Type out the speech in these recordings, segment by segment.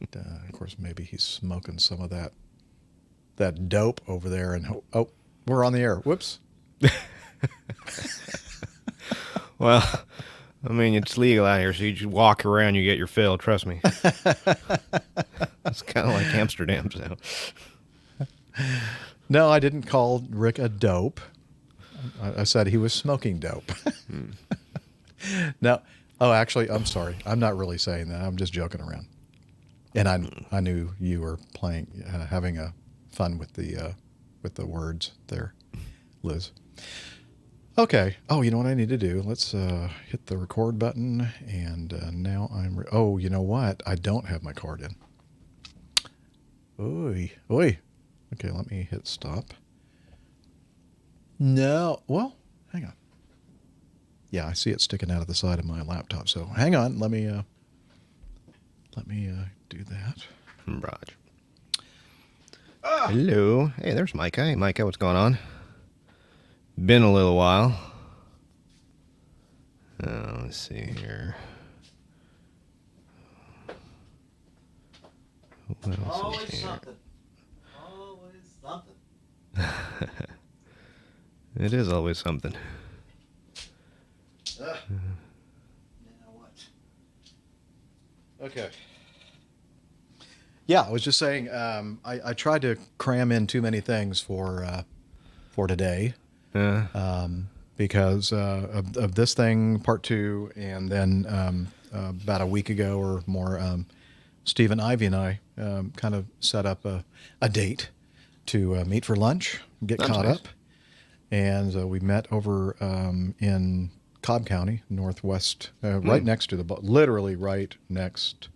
Of course, maybe he's smoking some of that dope over there. And oh, we're on the air. Whoops. Well, I mean, it's legal out here, so you just walk around, you get your fill. Trust me. It's kind of like Amsterdam, so. No, I didn't call Rick a dope. I said he was smoking dope. No. Oh, actually, I'm sorry. I'm not really saying that. I'm just joking around. And I knew you were playing, having a fun with the words there, Liz. Okay. Oh, you know what I need to do? Let's hit the record button. And now oh, you know what? I don't have my card in. Oy. Okay, let me hit stop. No. Well, hang on. Yeah, I see it sticking out of the side of my laptop. So hang on. Let me do that. Raj. Hello. Hey, there's Micah. Hey, Micah, what's going on? Been a little while. Let's see here. What else Always is here? something. Always something. It is always something. Now what? Okay. Yeah, I was just saying. I tried to cram in too many things for today. Because of this thing, part 2, and then about a week ago or more, Steve and Ivy and I kind of set up a date to meet for lunch, get That's caught nice. up, and we met over in Cobb County, Northwest, right next to literally right next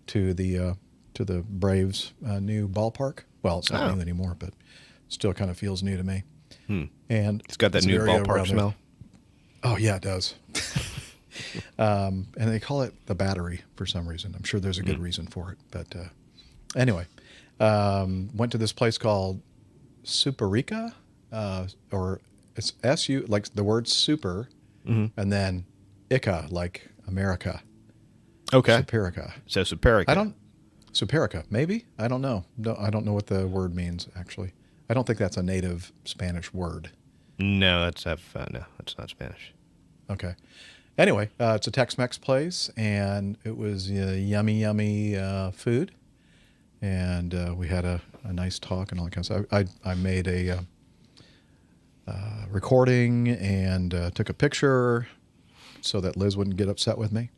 to the Braves' new ballpark. Well, it's not Oh. new anymore, but still kind of feels new to me. And It's got that it's an new area ballpark around there. smell. Oh yeah, it does. And they call it the Battery for some reason. I'm sure there's a good reason for it. But anyway, went to this place called Superica, or it's SU, like the word super, and then Ica, like America. Okay. Superica. So Superica. Superica, maybe? I don't know. No, I don't know what the word means, actually. I don't think that's a native Spanish word. No, that's not Spanish. Okay. Anyway, it's a Tex-Mex place, and it was yummy food, and we had a nice talk and all that kind of stuff. I made a recording and took a picture so that Liz wouldn't get upset with me,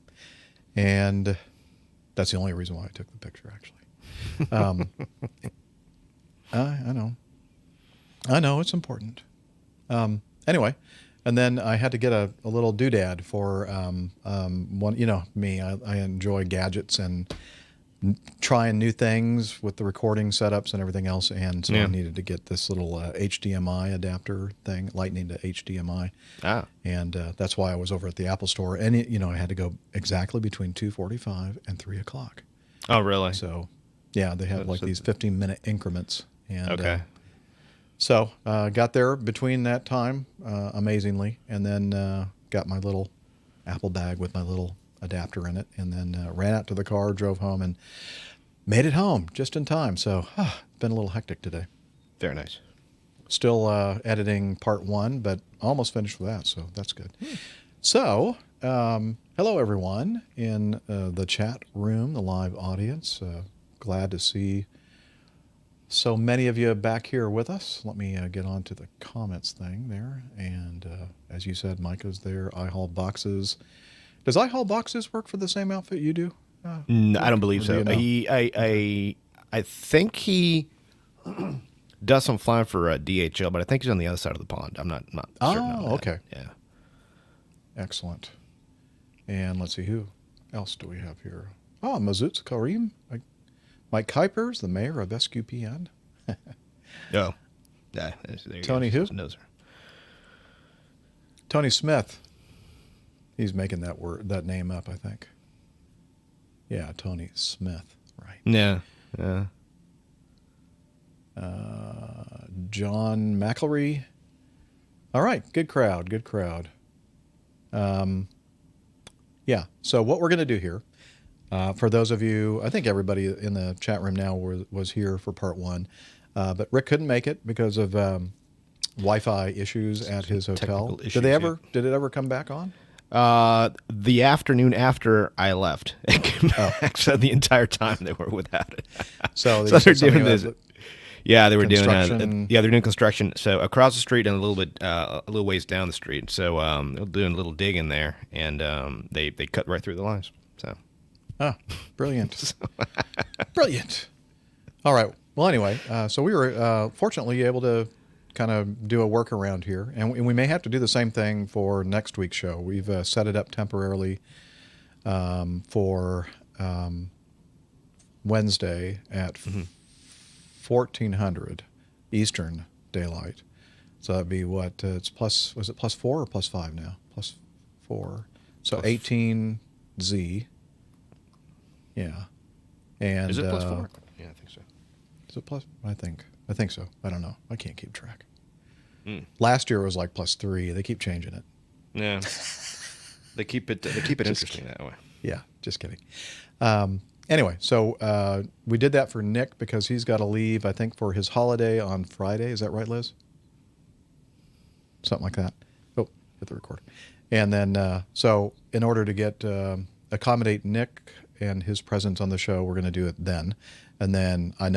and that's the only reason why I took the picture, actually. I know it's important. Anyway, and then I had to get a little doodad for one. You know me, I enjoy gadgets and trying new things with the recording setups and everything else. And so I needed to get this little HDMI adapter thing, lightning to HDMI. Ah. And that's why I was over at the Apple store. And, I had to go exactly between 2:45 and 3 o'clock. Oh, really? So, yeah, they have like these 15-minute increments. And, Okay. So got there between that time, amazingly, and then got my little Apple bag with my little adapter in it, and then ran out to the car, drove home, and made it home just in time. So it's been a little hectic today. Very nice. Still editing part 1, but almost finished with that, so that's good. So hello, everyone in the chat room, the live audience. Glad to see so many of you back here with us. Let me get on to the comments thing there. And as you said, Micah's there. I haul boxes. Does I haul boxes work for the same outfit you do? No, I don't believe Or so. do you know? I think he does some flying for DHL, but I think he's on the other side of the pond. I'm not certain on that. Okay. Yeah. Excellent. And let's see, who else do we have here? Oh, Mazutz Karim. Mike Kuipers, the mayor of SQPN. Oh. Yeah. There you Tony go. who? Knows her. Tony Smith. He's making that name up, I think. Yeah, Tony Smith, right. Yeah. Yeah. John McElry. All right, good crowd. Yeah, so what we're going to do here, For those of you, I think everybody in the chat room now was here for part 1, but Rick couldn't make it because of Wi-Fi issues at his hotel. Technical issues, Did it ever come back on? The afternoon after I left, it came back, so the entire time they were without it. So they're doing this. about Yeah, they were doing. construction. They're doing construction. So across the street and a little ways down the street. So they're doing a little dig in there, and they cut right through the lines. So. Ah, brilliant. Brilliant. All right. Well, anyway, so we were fortunately able to kind of do a workaround here, and we may have to do the same thing for next week's show. We've set it up temporarily for Wednesday at 1400 Eastern Daylight. So that'd be what? It's plus, was it +4 or +5 now? +4. So 18Z. Yeah. And Is it +4? Yeah, I think so. is it plus? I think so. I don't know. I can't keep track. Last year it was like +3. They keep changing it. Yeah. They keep it interesting that way. Yeah, just kidding. Anyway, so we did that for Nick because he's got to leave, I think, for his holiday on Friday. Is that right, Liz? Something like that. Oh, hit the record. And then, so in order to get accommodate Nick and his presence on the show, we're going to do it then. And then I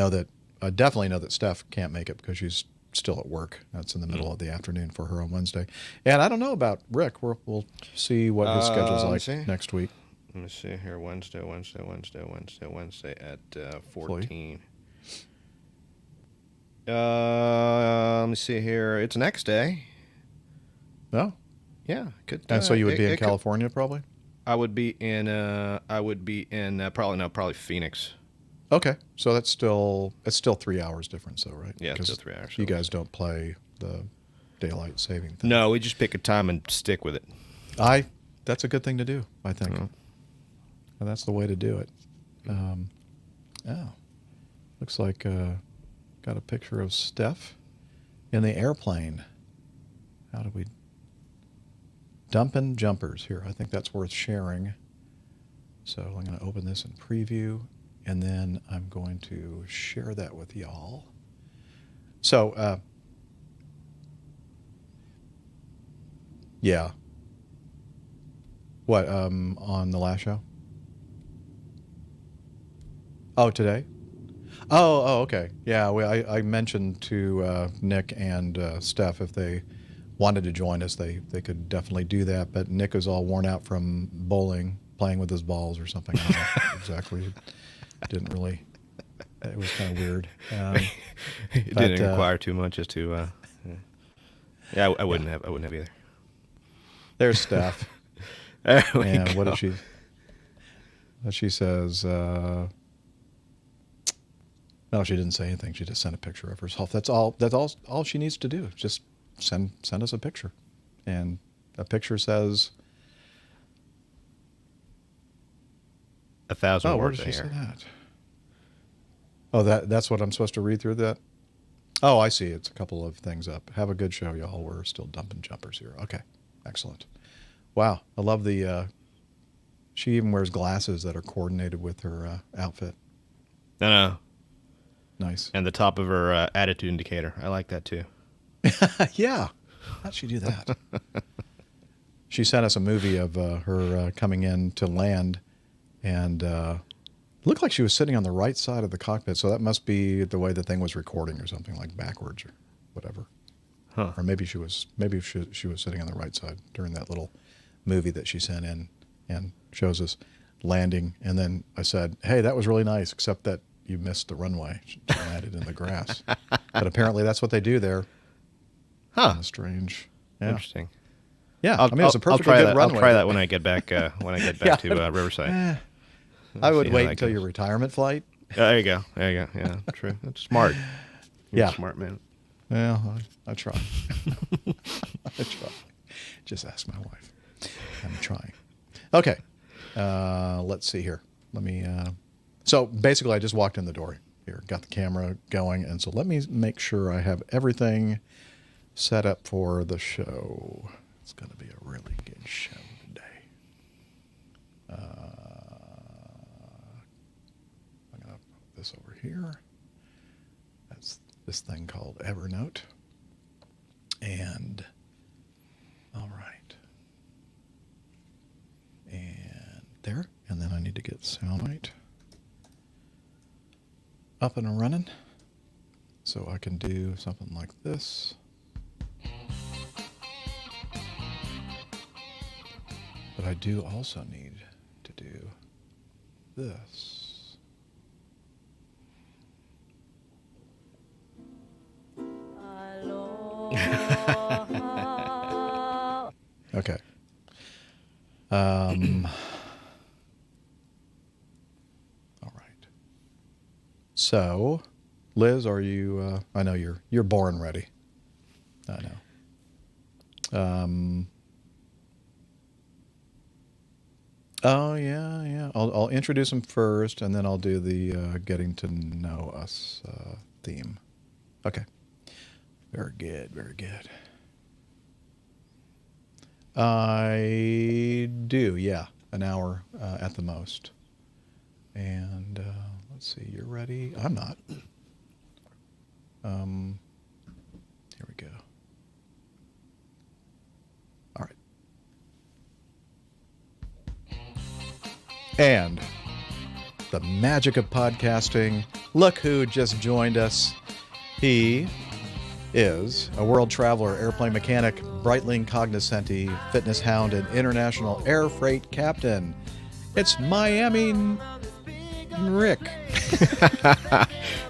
definitely know that Steph can't make it because she's still at work. That's in the middle of the afternoon for her on Wednesday. And I don't know about Rick. We'll see what his schedule's like next week. Let me see here. Wednesday at 14. Let me see here. It's next day. Oh, Yeah, could. and so you would be in California probably? I would be in. Probably Phoenix. Okay, so it's still 3 hours difference, though, right? Yeah, it's 'Cause still 3 hours. you guys don't play the daylight saving thing. No, we just pick a time and stick with it. That's a good thing to do, I think. And that's the way to do it. Looks like got a picture of Steph in the airplane. How do we dumping jumpers here? I think that's worth sharing. So I'm going to open this in preview, and then I'm going to share that with y'all. So, yeah. What, on the last show? Oh, today? Oh, okay. Yeah, I mentioned to Nick and Steph if they wanted to join us, they could definitely do that. But Nick is all worn out from bowling, playing with his balls or something. I don't know exactly. Didn't really. It was kind of weird. It didn't require too much as to. Yeah, I wouldn't have. I wouldn't have either. There's Steph. And what did she? She says. No, she didn't say anything. She just sent a picture of herself. That's all. That's all she needs to do. Just send us a picture, and a picture says 1,000 where words did she here. say that? Oh, that's what I'm supposed to read through that? Oh, I see. It's a couple of things up. Have a good show, y'all. We're still dumping jumpers here. Okay, excellent. Wow, I love the. She even wears glasses that are coordinated with her outfit. No. Nice. And the top of her attitude indicator. I like that too. Yeah. How'd she do that? She sent us a movie of her coming in to land, and looked like she was sitting on the right side of the cockpit, so that must be the way the thing was recording or something, like backwards or whatever. Huh. Or maybe she was sitting on the right side during that little movie that she sent in and shows us landing. And then I said, hey, that was really nice, except that you missed the runway. She landed in the grass. But apparently that's what they do there. Huh. Kind of strange. Yeah. Interesting. Yeah. I mean, it's a perfectly try good that. runway. I'll try that when I get back. To Riverside. I would See how wait that until goes. your retirement flight. There you go. Yeah, true. That's smart. You're Yeah. a smart man. Well, I try. I try. Just ask my wife. I'm trying. Okay. Let's see here. Let me. So basically, I just walked in the door here, got the camera going, and so let me make sure I have everything set up for the show. It's going to be a really good show today. this over here. That's this thing called Evernote. And all right. And there. And then I need to get sound right up and running so I can do something like this. But I do also need to do this. Okay. All right. So, Liz, are you? I know you're born ready. I know. Oh yeah. I'll introduce him first, and then I'll do the getting to know us theme. Okay. Very good. Very good. I do, yeah, an hour at the most. And let's see, you're ready. I'm not. Here we go. All right. And the magic of podcasting. Look who just joined us. He is a world traveler, airplane mechanic, Breitling cognoscenti, fitness hound, and international air freight captain. It's Miami Rick.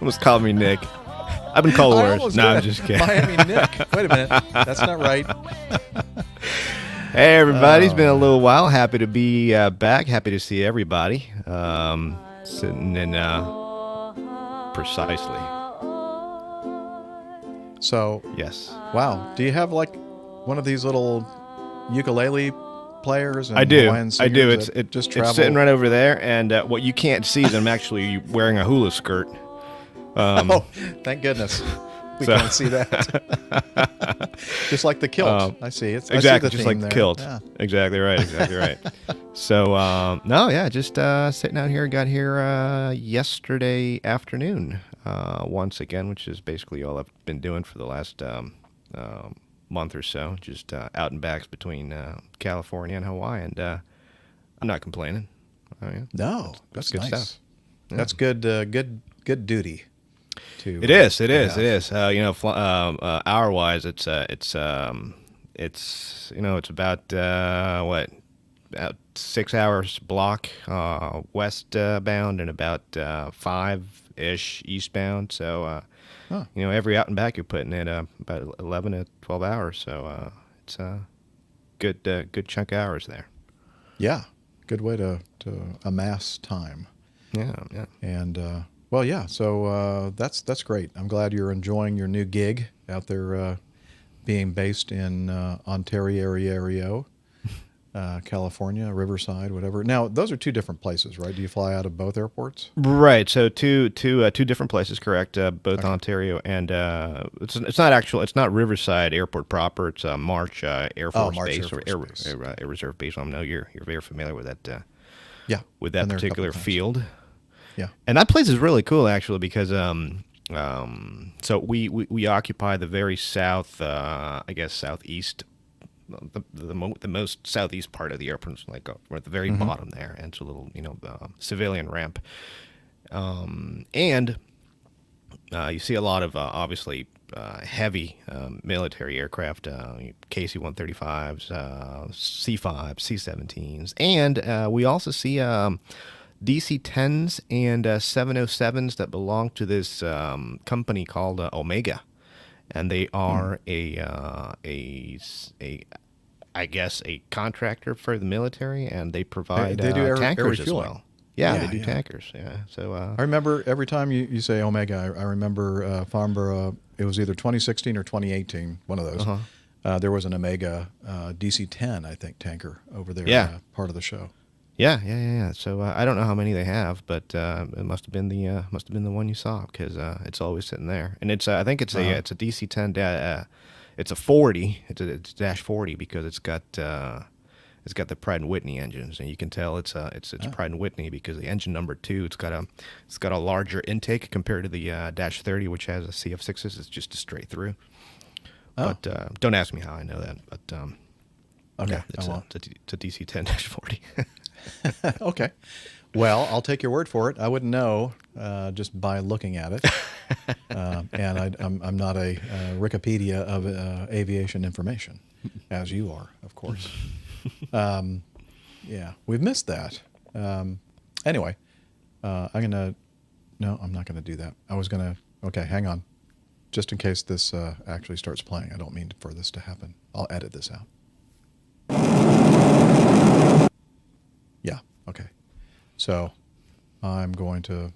Almost called me Nick. I've been called worse. almost No, did. I'm just kidding. Miami Nick. Wait a minute. That's not right. Hey, everybody. It's been a little while. Happy to be back. Happy to see everybody. Sitting in precisely. So, Yes. wow. Do you have like one of these little ukulele players? And I do. Hawaiian I do. singers that just travel? It's sitting right over there. And what you can't see is I'm actually wearing a hula skirt. Oh, thank goodness. We So- can't see that. Just like the kilt. I see. It's Exactly, I see the just theme like there. the kilt. Yeah. Exactly right. Exactly right. So, no, yeah, just sitting out here. Got here yesterday afternoon once again, which is basically all I've been doing for the last month or so. Just out and backs between California and Hawaii, and I'm not complaining. Oh, yeah. No, that's good nice. stuff. Yeah. That's good. Good duty. To It is. It to is. have. It is. Hour wise, it's it's about what, about 6 hours block west bound and about 5-ish eastbound. So Huh. every out and back you're putting in about 11 to 12 hours. So it's a good chunk of hours there. Yeah, good way to amass time. Yeah. Yeah. And well, yeah. So that's great. I'm glad you're enjoying your new gig out there, being based in Ontario, California, Riverside, whatever. Now, those are two different places, right? Do you fly out of both airports? Right. So two different places, correct? Both Ontario and it's not Riverside Airport proper. It's March Air Force March Base Air or Force Air Reserve Base. I know you're very familiar with that. Yeah. With that Been there a couple particular of times. field. Yeah. And that place is really cool actually because so we occupy the very south, I guess southeast, the most southeast part of the airport, like we're at the very bottom there, and it's a little civilian ramp, and you see a lot of obviously heavy military aircraft, KC-135s, C-5s, C-17s, and we also see DC-10s and 707s that belong to this company called Omega, and they are I guess a contractor for the military, and they provide They do air tankers as refueling. well. Yeah, Yeah, they do yeah. tankers. Yeah, so I remember every time you say Omega, I remember Farnborough, it was either 2016 or 2018, one of those. There was an Omega DC-10, I think, tanker over there, Yeah. part of the show. Yeah. So I don't know how many they have, but it must have been the one you saw because it's always sitting there, and it's I think it's a DC-10. It's a 40. It's a dash 40 because it's got it's got the Pratt and Whitney engines, and you can tell it's Pratt and Whitney because the engine number 2, it's got a larger intake compared to the Dash 30, which has a CF6s. It's just a straight through. Oh. But don't ask me how I know that. But Okay, yeah, it's a DC-10-40. Okay. Well, I'll take your word for it. I wouldn't know just by looking at it. And I'm not a Wikipedia of aviation information, as you are, of course. Yeah, we've missed that. Anyway, I'm not going to do that. Okay, hang on. Just in case this actually starts playing. I don't mean for this to happen. I'll edit this out. Yeah, okay. So I'm going to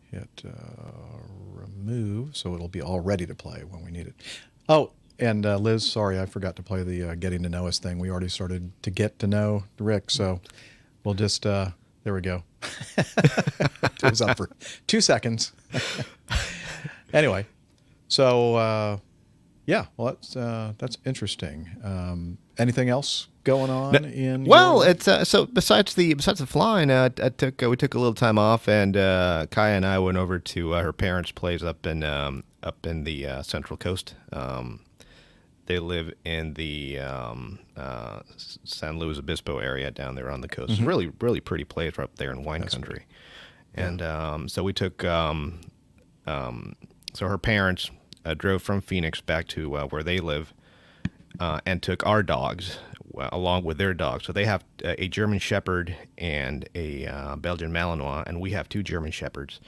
hit remove, so it'll be all ready to play when we need it. Oh, and Liz, sorry, I forgot to play the getting to know us thing. We already started to get to know Rick, so we'll just, there we go. It was up for 2 seconds. Anyway, so yeah, well, that's interesting. Anything else going on in? Well, it's so besides the flying, we took a little time off, and Kaya and I went over to her parents' place up in the Central Coast. They live in the San Luis Obispo area down there on the coast. It's a really, really pretty place right up there in wine country. Right. And so we took so her parents drove from Phoenix back to where they live, and took our dogs along with their dogs. So they have a German Shepherd and a Belgian Malinois, and we have 2 German Shepherds.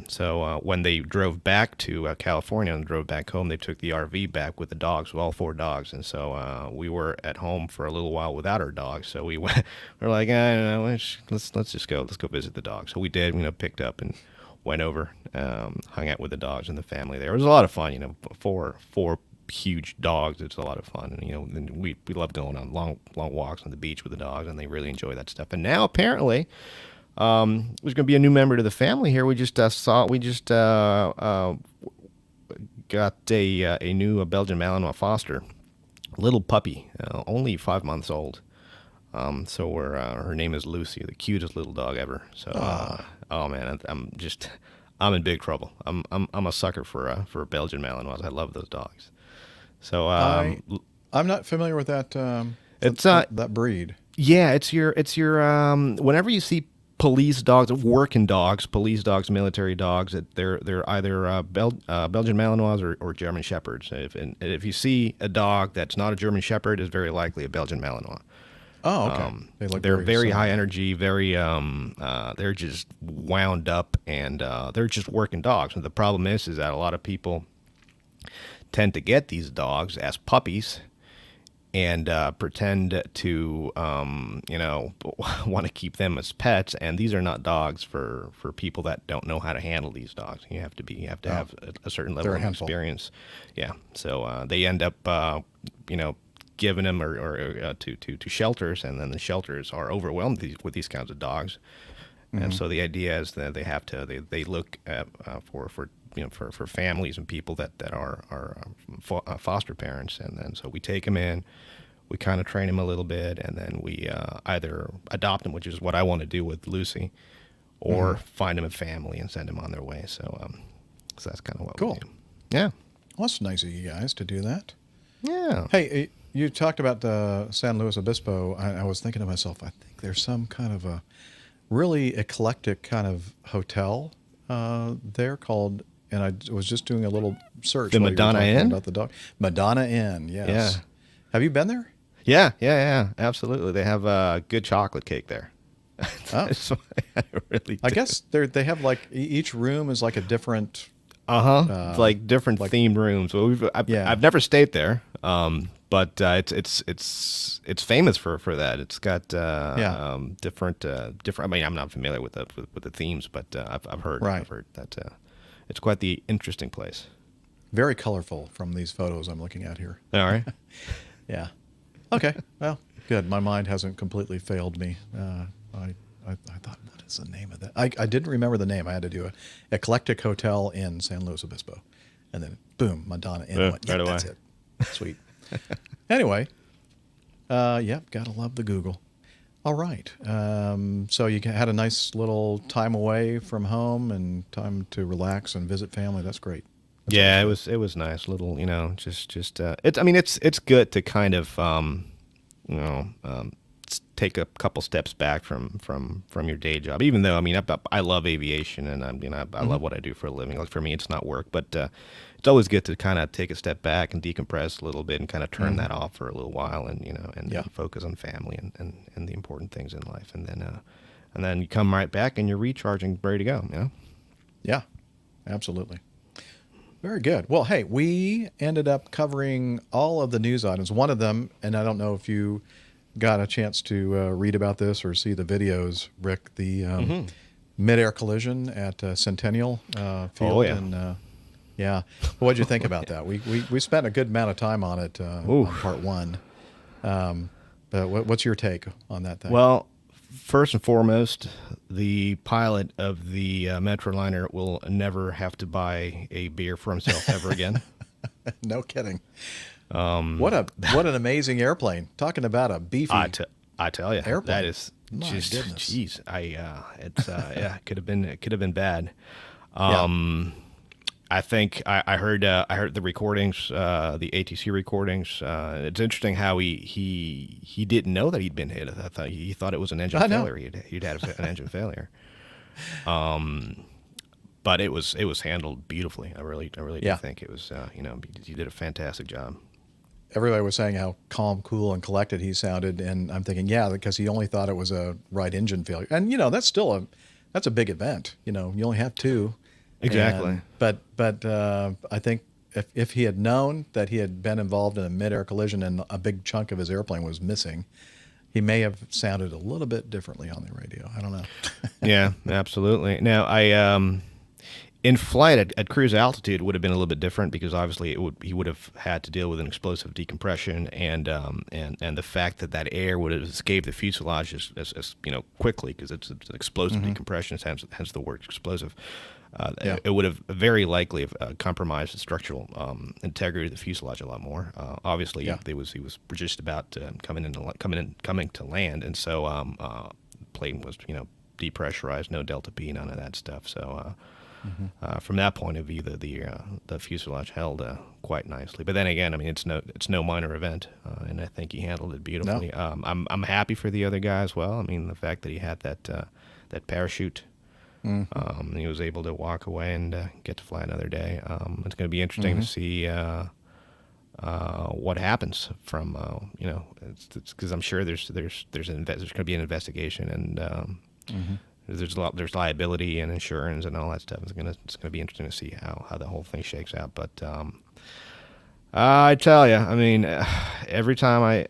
So when they drove back to California and drove back home, they took the RV back with the dogs, with all 4 dogs. And so we were at home for a little while without our dogs. So we went. We're like, I don't know, let's just go. Let's go visit the dogs. So we did. Picked up and went over, hung out with the dogs and the family there. It was a lot of fun. 4 huge dogs. It's a lot of fun, and we love going on long walks on the beach with the dogs, and they really enjoy that stuff. And now apparently, there's going to be a new member to the family here. We just got a new Belgian Malinois Foster, little puppy, only 5 months old. So her name is Lucy, the cutest little dog ever. So, oh man, I'm in big trouble. I'm a sucker for Belgian Malinois. I love those dogs. So I'm not familiar with that. It's that breed. Yeah, it's your whenever you see police dogs, working dogs, police dogs, military dogs, they're either Belgian Malinois or German Shepherds. If you see a dog that's not a German Shepherd, it's very likely a Belgian Malinois. Oh, okay. They're very high energy, very they're just wound up, and they're just working dogs. And the problem is that a lot of people tend to get these dogs as puppies and pretend to want to keep them as pets. And these are not dogs for people that don't know how to handle these dogs. You have to have a certain level of experience. Yeah. So they end up giving them or to shelters, and then the shelters are overwhelmed with these kinds of dogs. Mm-hmm. And so the idea is that they look at for families and people that are foster parents, and then so we take them in, we kind of train them a little bit, and then we either adopt them, which is what I want to do with Lucy, or find them a family and send them on their way. So that's kind of what we do. Yeah. Well, that's nice of you guys to do that. Yeah. Hey, you talked about the San Luis Obispo. I was thinking to myself, I think there's some kind of a really eclectic kind of hotel there called, and I was just doing a little search. The Madonna Inn? About the dog. Madonna Inn, yes. Yeah. Have you been there? Yeah, absolutely. They have a good chocolate cake there. Oh. I really do. I guess they have like each room is like a different. Like different themed rooms. Well, I've never stayed there, but it's famous for that. It's got different. I mean, I'm not familiar with the themes, but I've heard that it's quite the interesting place. Very colorful from these photos I'm looking at here. All right. Yeah. Okay. Well, good. My mind hasn't completely failed me. I thought, what is the name of that? I didn't remember the name. I had to do a eclectic hotel in San Luis Obispo, and then boom, Madonna Inn. That's it. Sweet. Anyway, Yep, gotta love the Google. All right. So you had a nice little time away from home and time to relax and visit family. That's great. That's Yeah, always it was nice. Little, just it's. I mean, it's good to kind of you know um, take a couple steps back from your day job. Even though, I mean, I love aviation, and I love what I do for a living. Like, for me, it's not work, but it's always good to kind of take a step back and decompress a little bit and kind of turn that off for a little while, and Yeah. focus on family and the important things in life, and then you come right back and you're recharging, ready to go. Yeah, absolutely. Very good. Well, hey, we ended up covering all of the news items. One of them, and I don't know if you got a chance to read about this or see the videos, Rick, the mid-air collision at Centennial Field. Oh, yeah. And, yeah. What did you think about that? We spent a good amount of time on it on part one. But what's your take on that thing? Well, first and foremost, the pilot of the Metroliner will never have to buy a beer for himself ever again. No kidding. What an amazing airplane! Talking about a beefy. I tell you, airplane. that is My just, goodness. jeez. It could have been bad. Yeah. I think I heard the recordings, the ATC recordings. It's interesting how he didn't know that he'd been hit. I thought he thought it was an engine I know. failure. He'd had an engine failure. But it was handled beautifully. I really Yeah. do think it was. He did a fantastic job. Everybody was saying how calm, cool, and collected he sounded, and I'm thinking, yeah, because he only thought it was a right engine failure, and that's still a big event. You only have two. Exactly. But I think if he had known that he had been involved in a mid-air collision and a big chunk of his airplane was missing, he may have sounded a little bit differently on the radio. I don't know. Yeah, absolutely. Now, in flight at cruise altitude, it would have been a little bit different because obviously he would have had to deal with an explosive decompression and the fact that air would have escaped the fuselage as quickly because it's an explosive decompression, hence the word explosive. Yeah. It would have very likely have compromised the structural integrity of the fuselage a lot more. Obviously, Yeah. he was just about coming to land, and so plane was depressurized, no delta P, none of that stuff. So from that point of view, the fuselage held quite nicely. But then again, I mean, it's no minor event, and I think he handled it beautifully. No. I'm happy for the other guy as well. I mean, the fact that he had that parachute. He was able to walk away and get to fly another day. It's going to be interesting to see what happens from it's because I'm sure there's going to be an investigation and there's liability and insurance and all that stuff. It's going to be interesting to see how the whole thing shakes out. But I tell you, I mean, every time I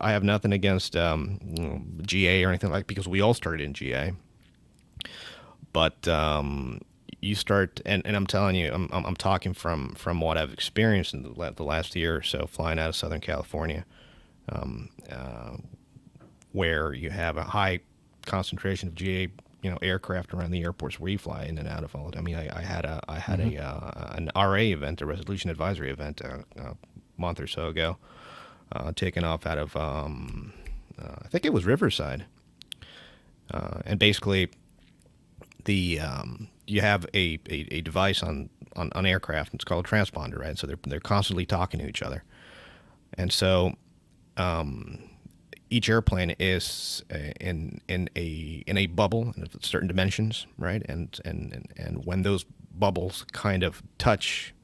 have nothing against GA or anything like, because we all started in GA. But you start, and I'm telling you, I'm talking from what I've experienced in the last year or so, flying out of Southern California, where you have a high concentration of GA, aircraft around the airports where you fly in and out of all. I mean, I had an RA event, a resolution advisory event, a month or so ago, taken off out of I think it was Riverside, and basically. You have a device on aircraft. It's called a transponder, right? So they're constantly talking to each other, and so each airplane is in a bubble of certain dimensions, right? And when those bubbles kind of touch,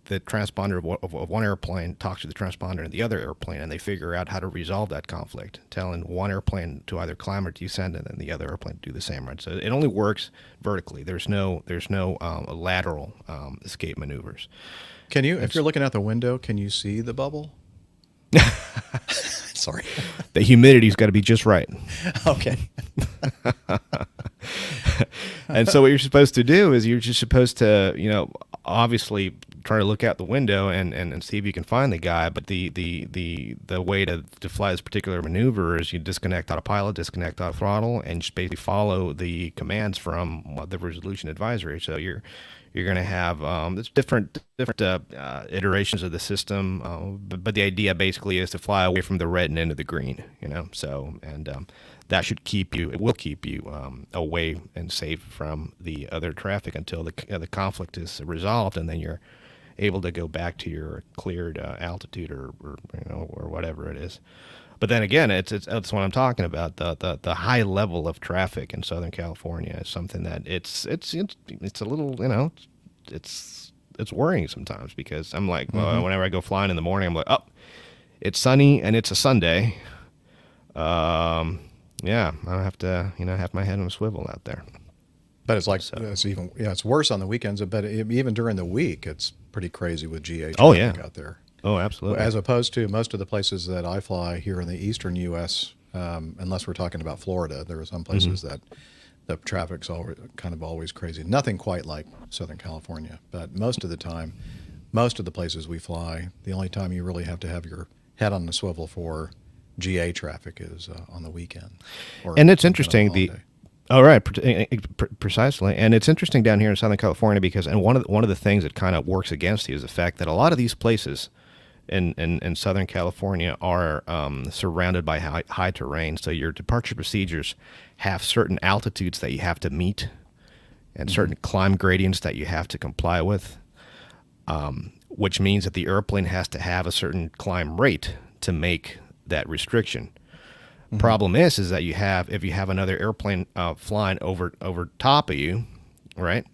the transponder of one airplane talks to the transponder of the other airplane, and they figure out how to resolve that conflict, telling one airplane to either climb or descend, and then the other airplane to do the same. Right, so it only works vertically. There's no lateral escape maneuvers. Can you, if you're looking out the window, can you see the bubble? Sorry. The humidity's got to be just right. Okay. And so what you're supposed to do is you're just supposed to, obviously try to look out the window and see if you can find the guy. But the way to fly this particular maneuver is you disconnect autopilot, disconnect auto throttle, and just basically follow the commands from the resolution advisory. So you're going to have there's different iterations of the system, but the idea basically is to fly away from the red and into the green. So that should keep you. It will keep you away and safe from the other traffic until the conflict is resolved, and then you're able to go back to your cleared altitude or whatever it is. But then again, it's what I'm talking about. The high level of traffic in Southern California is something that it's a little it's worrying sometimes, because I'm like, well, whenever I go flying in the morning, I'm like, oh, it's sunny and it's a Sunday. Yeah, I have to have my head on a swivel out there. But it's like it's worse on the weekends. But even during the week, it's pretty crazy with GA traffic out there. Oh, absolutely. As opposed to most of the places that I fly here in the eastern U.S., unless we're talking about Florida, there are some places that the traffic's always crazy. Nothing quite like Southern California, but most of the time, most of the places we fly, the only time you really have to have your head on the swivel for GA traffic is on the weekend. And it's interesting. Precisely. And it's interesting down here in Southern California because, and one of the things that kind of works against you is the fact that a lot of these places in Southern California are surrounded by high terrain. So your departure procedures have certain altitudes that you have to meet and certain climb gradients that you have to comply with, which means that the airplane has to have a certain climb rate to make that restriction. Problem is that if you have another airplane flying over top of you, right?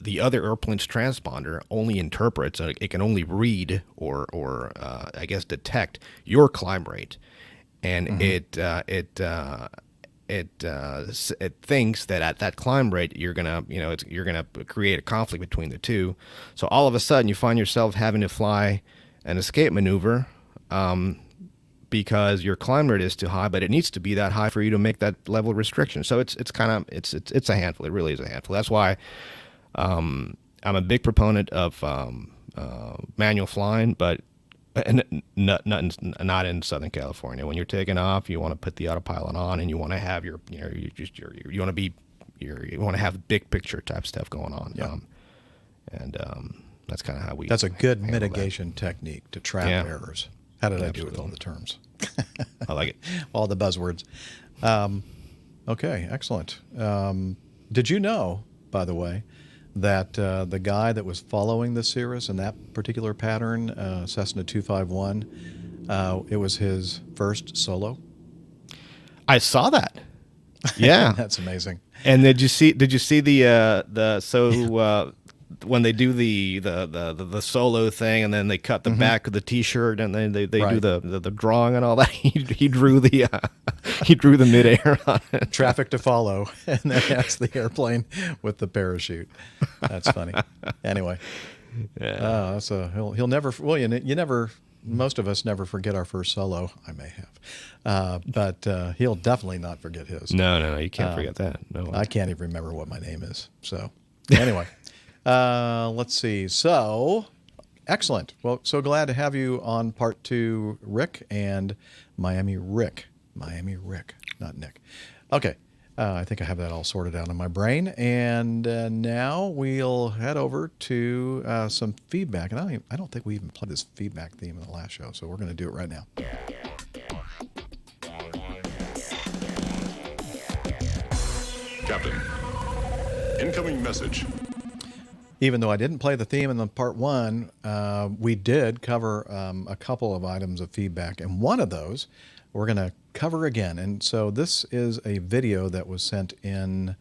The other airplane's transponder only interprets, it can only read or I guess detect your climb rate, and it thinks that at that climb rate you're gonna create a conflict between the two. So all of a sudden you find yourself having to fly an escape maneuver because your climb rate is too high, but it needs to be that high for you to make that level of restriction. So it's a handful. It really is a handful. That's why I'm a big proponent of manual flying, but not in Southern California. When you're taking off, you want to put the autopilot on, and you want to have you want to have big picture type stuff going on. Yeah. That's kind of how we. That's a good mitigation technique to trap errors. How did I do with all the terms? I like it. All the buzzwords. Okay, excellent. Did you know, by the way, that the guy that was following the Cirrus in that particular pattern, Cessna 251, it was his first solo? I saw that. Yeah, that's amazing. And did you see when they do the solo thing, and then they cut the back of the T-shirt, and then they do the drawing and all that. He drew the midair on it. Traffic to follow, and then that's the airplane with the parachute. That's funny. Anyway, he'll never. Well, you never. Most of us never forget our first solo. I may have, but he'll definitely not forget his. No, you can't forget that. No, I can't even remember what my name is. So anyway. Let's see. So, excellent. Well, so glad to have you on part 2, Rick, and Miami Rick, not Nick. Okay. I think I have that all sorted out in my brain. And now we'll head over to some feedback. And I don't think we even played this feedback theme in the last show, so we're going to do it right now. Captain, incoming message. Even though I didn't play the theme in the part 1, we did cover a couple of items of feedback, and one of those we're going to cover again. And so this is a video that was sent in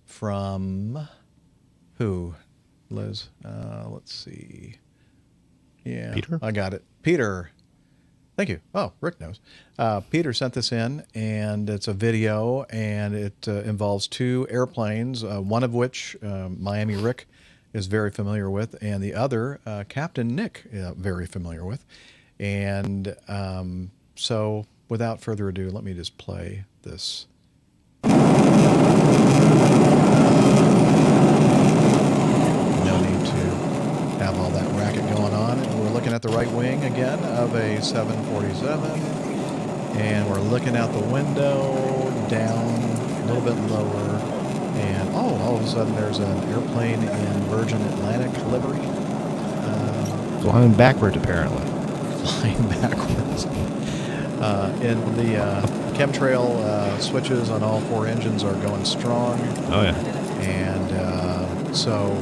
from who? Liz? Let's see. Yeah, Peter? I got it. Peter. Thank you. Oh, Rick knows. Peter sent this in, and it's a video, and it involves 2 airplanes, one of which Miami Rick is very familiar with, and the other, Captain Nick, very familiar with. And so without further ado, let me just play this. looking at the right wing again of a 747, and we're looking out the window, down a little bit lower, and all of a sudden there's an airplane in Virgin Atlantic livery. Flying backwards, apparently. Flying backwards. And the chemtrail switches on all 4 engines are going strong. Oh, yeah. And so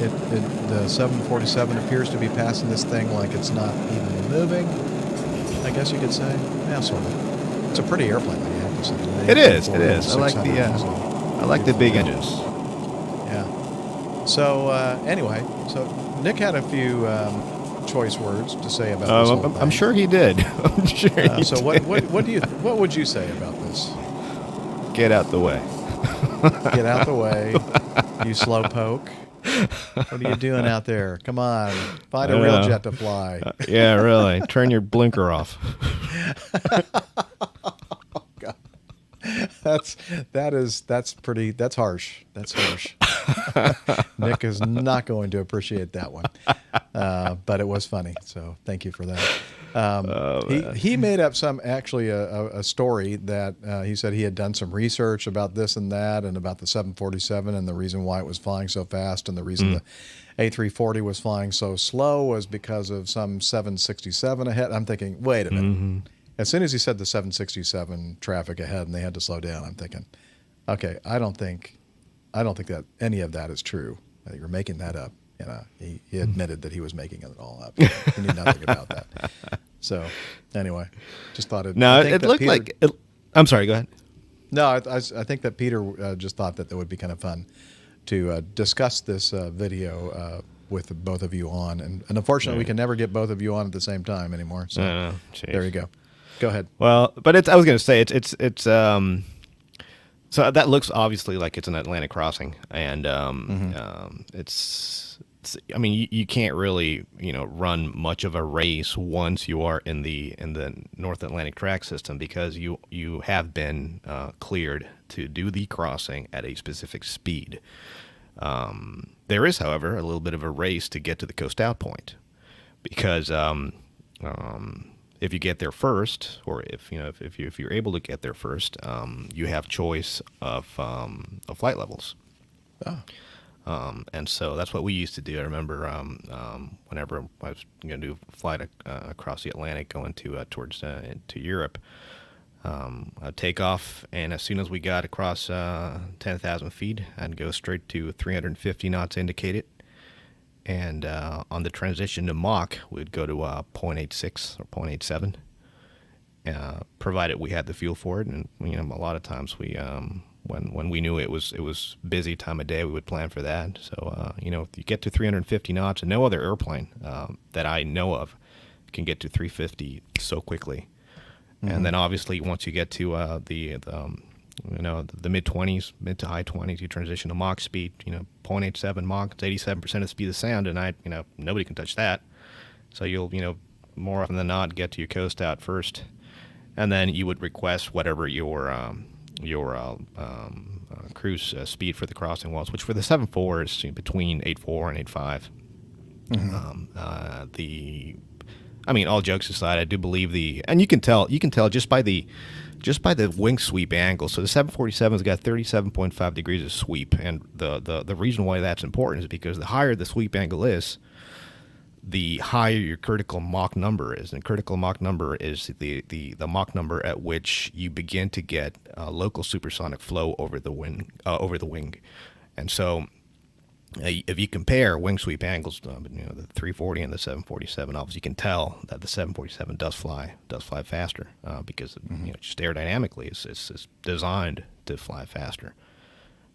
the 747 appears to be passing this thing like it's not even moving, I guess you could say. Yeah, sort of. It's a pretty airplane, I have to say. It is. I like 600, so I like the big engines. yeah. So anyway, so Nick had a few choice words to say about this whole I'm thing. sure he did. I'm sure he So did. what would you say about this? Get out the way. Get out the way, you slowpoke. What are you doing out there? Come on, find a real jet to fly. Yeah, really. Turn your blinker off. That's harsh. That's harsh. Nick is not going to appreciate that one, but it was funny. So thank you for that. He made up a story that he said he had done some research about this and that, and about the 747 and the reason why it was flying so fast, and the reason the A340 was flying so slow was because of some 767 ahead. I'm thinking, wait a minute. Mm-hmm. As soon as he said the 767 traffic ahead and they had to slow down, I'm thinking, okay, I don't think that any of that is true. I think you're making that up. He admitted that he was making it all up. He knew nothing about that. So anyway, just thought it. No, I think it that looked Peter, like. I'm sorry. Go ahead. No, I think that Peter just thought that it would be kind of fun to discuss this video with both of you on, and unfortunately, we can never get both of you on at the same time anymore. So there you go. Go ahead. Well, but I was going to say it's so that looks obviously like it's an Atlantic crossing, and it's I mean you can't really run much of a race once you are in the North Atlantic track system, because you have been cleared to do the crossing at a specific speed. There is, however, a little bit of a race to get to the coast out point, because if you get there first, or if you're able to get there first, you have choice of flight levels. And so that's what we used to do. I remember whenever I was going to do a flight across the Atlantic going towards to Europe, I'd take off, and as soon as we got across 10,000 feet, I'd go straight to 350 knots indicated. And on the transition to Mach, we'd go to 0.86 or 0.87, provided we had the fuel for it. And a lot of times we, when we knew it was busy time of day, we would plan for that. So if you get to 350 knots, and no other airplane that I know of can get to 350 so quickly. Mm-hmm. And then obviously once you get to the mid-20s, mid to high 20s, you transition to Mach speed, 0.87 Mach, it's 87% of the speed of sound, and nobody can touch that. So you'll, more often than not, get to your coast out first, and then you would request whatever your cruise speed for the crossing was, which for the 7.4 is between 8.4 and 8.5. Mm-hmm. All jokes aside, I do believe and you can tell just by the wing sweep angle. So the 747's got 37.5 degrees of sweep, and the reason why that's important is because the higher the sweep angle is, the higher your critical Mach number is. And critical Mach number is the Mach number at which you begin to get local supersonic flow over the wing. And so if you compare wing sweep angles, the 340 and the 747, obviously you can tell that the 747 does fly faster because just aerodynamically it's designed to fly faster.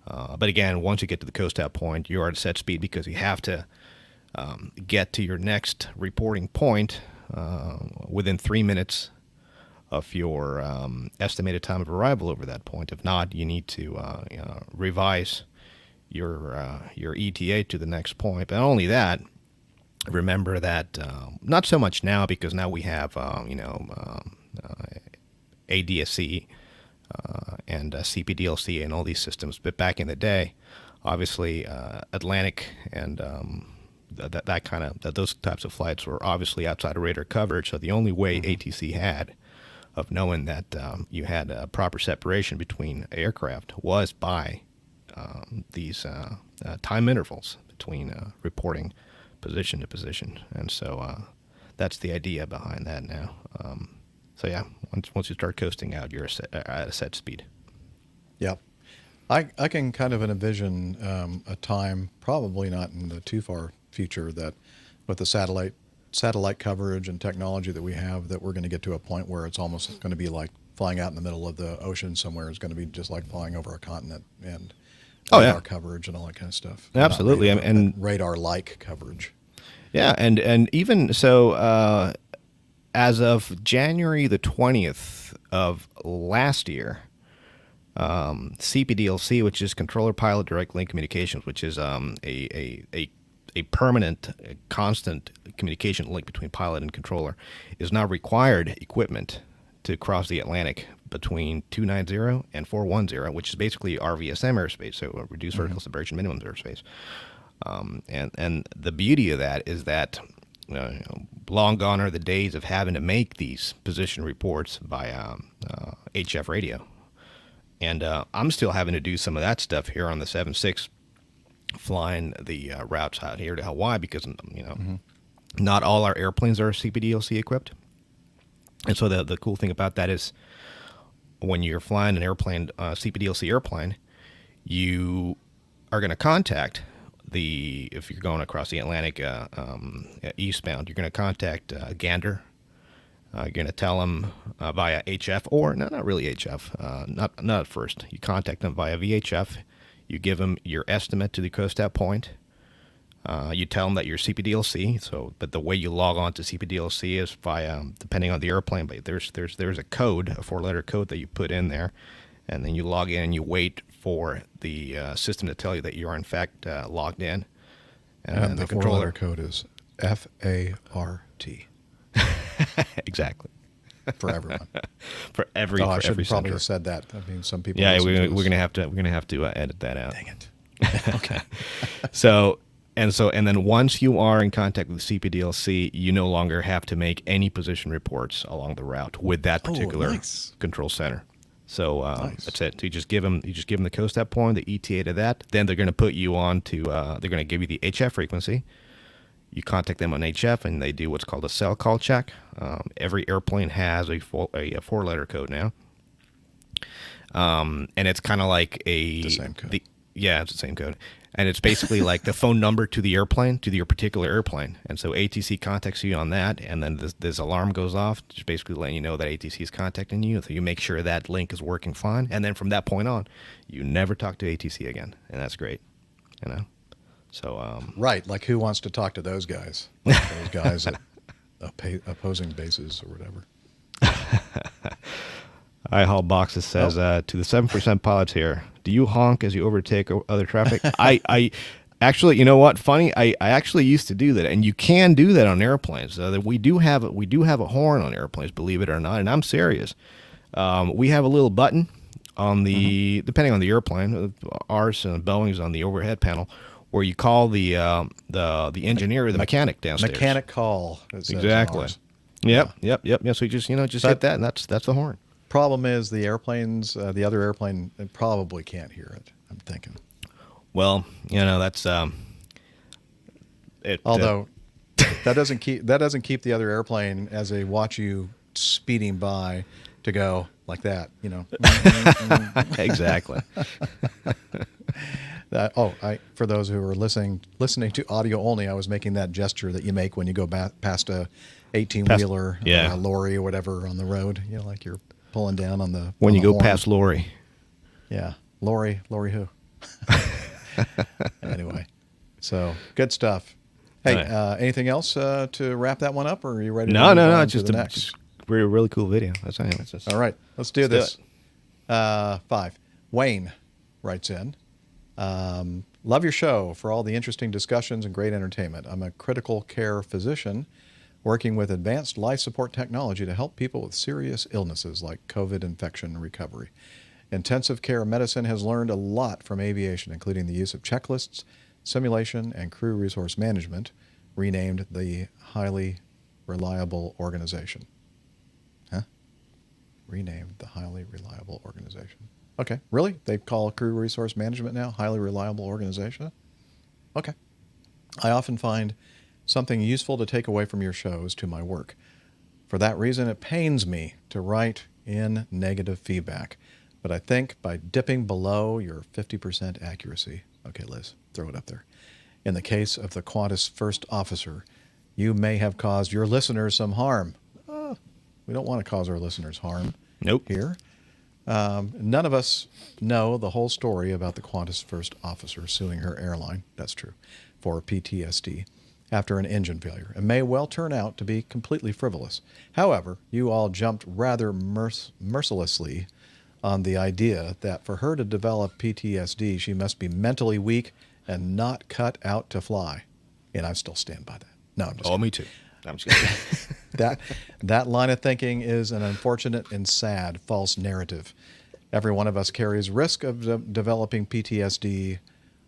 But again, once you get to the coast out point, you're at a set speed, because you have to get to your next reporting point within 3 minutes of your estimated time of arrival over that point. If not, you need to revise your ETA to the next point. But not only that, remember that not so much now, because now we have ADSC and CPDLC and all these systems. But back in the day, obviously Atlantic and that kind of those types of flights were obviously outside of radar coverage. So the only way ATC had of knowing that you had a proper separation between aircraft was by these time intervals between reporting position to position, and so that's the idea behind that now. So yeah, once you start coasting out, you're at a set speed. Yep. I can kind of envision a time, probably not in the too far future, that with the satellite coverage and technology that we have, that we're going to get to a point where it's almost going to be like flying out in the middle of the ocean somewhere. Is going to be just like flying over a continent, and radar coverage and all that kind of stuff. Absolutely, and radar-like coverage. Yeah, and even so, as of January the 20th of last year, CPDLC, which is Controller Pilot Direct Link Communications, which is a permanent, constant communication link between pilot and controller, is now required equipment to cross the Atlantic between 290 and 410, which is basically RVSM airspace, so reduced vertical separation minimum airspace. And the beauty of that is that long gone are the days of having to make these position reports by HF radio. And I'm still having to do some of that stuff here on the 7.6, flying the routes out here to Hawaii, because not all our airplanes are CPDLC equipped. And so the cool thing about that is when you're flying an airplane, CPDLC airplane, you are going to contact if you're going across the Atlantic eastbound, you're going to contact Gander. You're going to tell them via HF, or not really HF, not at first. You contact them via VHF. You give them your estimate to the coast-out point. You tell them that you're CPDLC. But the way you log on to CPDLC is via, depending on the airplane, but there's a code, a 4-letter code that you put in there, and then you log in and you wait for the system to tell you that you are in fact logged in. And the controller code is FART. Exactly. For everyone. for every. I for should every probably center. have said that. I mean, some people. Yeah, we're gonna have to edit that out. Dang it. Okay. And then once you are in contact with CPDLC, you no longer have to make any position reports along the route with that particular control center. So that's it. So you just give them the coast-out point, the ETA to that. Then they're going to put you on to. They're going to give you the HF frequency. You contact them on HF, and they do what's called a cell call check. Every airplane has a 4-letter code now, and it's kind of like the same code. It's the same code, and it's basically like the phone number to the airplane, to your particular airplane. And so ATC contacts you on that, and then this alarm goes off, just basically letting you know that ATC is contacting you. So you make sure that link is working fine, and then from that point on, you never talk to ATC again, and that's great, So right, like who wants to talk to those guys? Like those guys at opposing bases or whatever. iHall Boxes says to the 7% pilots here, do you honk as you overtake other traffic? I actually, you know what? Funny, I actually used to do that, and you can do that on airplanes. That we do have a horn on airplanes, believe it or not, and I'm serious. We have a little button on the depending on the airplane. Ours and Boeing's on the overhead panel, where you call the engineer or the mechanic downstairs. Mechanic call. Exactly. Yep. So you just hit that, and that's the horn. Problem is the airplanes, the other airplane probably can't hear it. I'm thinking. Well, that's although that doesn't keep the other airplane as they watch you speeding by to go like that. Exactly. For those who are listening to audio only, I was making that gesture that you make when you go past a 18-wheeler, lorry or whatever on the road. Like you're pulling down on the when you go horn. past lorry. Yeah, lorry who? Anyway, so good stuff. Hey, anything else to wrap that one up, or are you ready? No. It's Just a really cool video. That's all right. Let's do this. 5. Wayne writes in. Love your show for all the interesting discussions and great entertainment. I'm a critical care physician working with advanced life support technology to help people with serious illnesses like COVID infection recovery. Intensive care medicine has learned a lot from aviation, including the use of checklists, simulation, and crew resource management. renamed the Highly Reliable Organization. Huh? Renamed the Highly Reliable Organization. Okay, really? They call Crew Resource Management now Highly Reliable Organization? Okay. I often find something useful to take away from your shows to my work. For that reason, it pains me to write in negative feedback. But I think by dipping below your 50% accuracy, okay, Liz, throw it up there. In the case of the Qantas first officer, you may have caused your listeners some harm. We don't want to cause our listeners harm Nope. here. None of us know the whole story about the Qantas first officer suing her airline, that's true, for PTSD after an engine failure. It may well turn out to be completely frivolous. However, you all jumped rather mercilessly on the idea that for her to develop PTSD, she must be mentally weak and not cut out to fly. And I still stand by that. No, I'm just kidding. Me too. I'm just kidding. That line of thinking is an unfortunate and sad false narrative. Every one of us carries risk of developing PTSD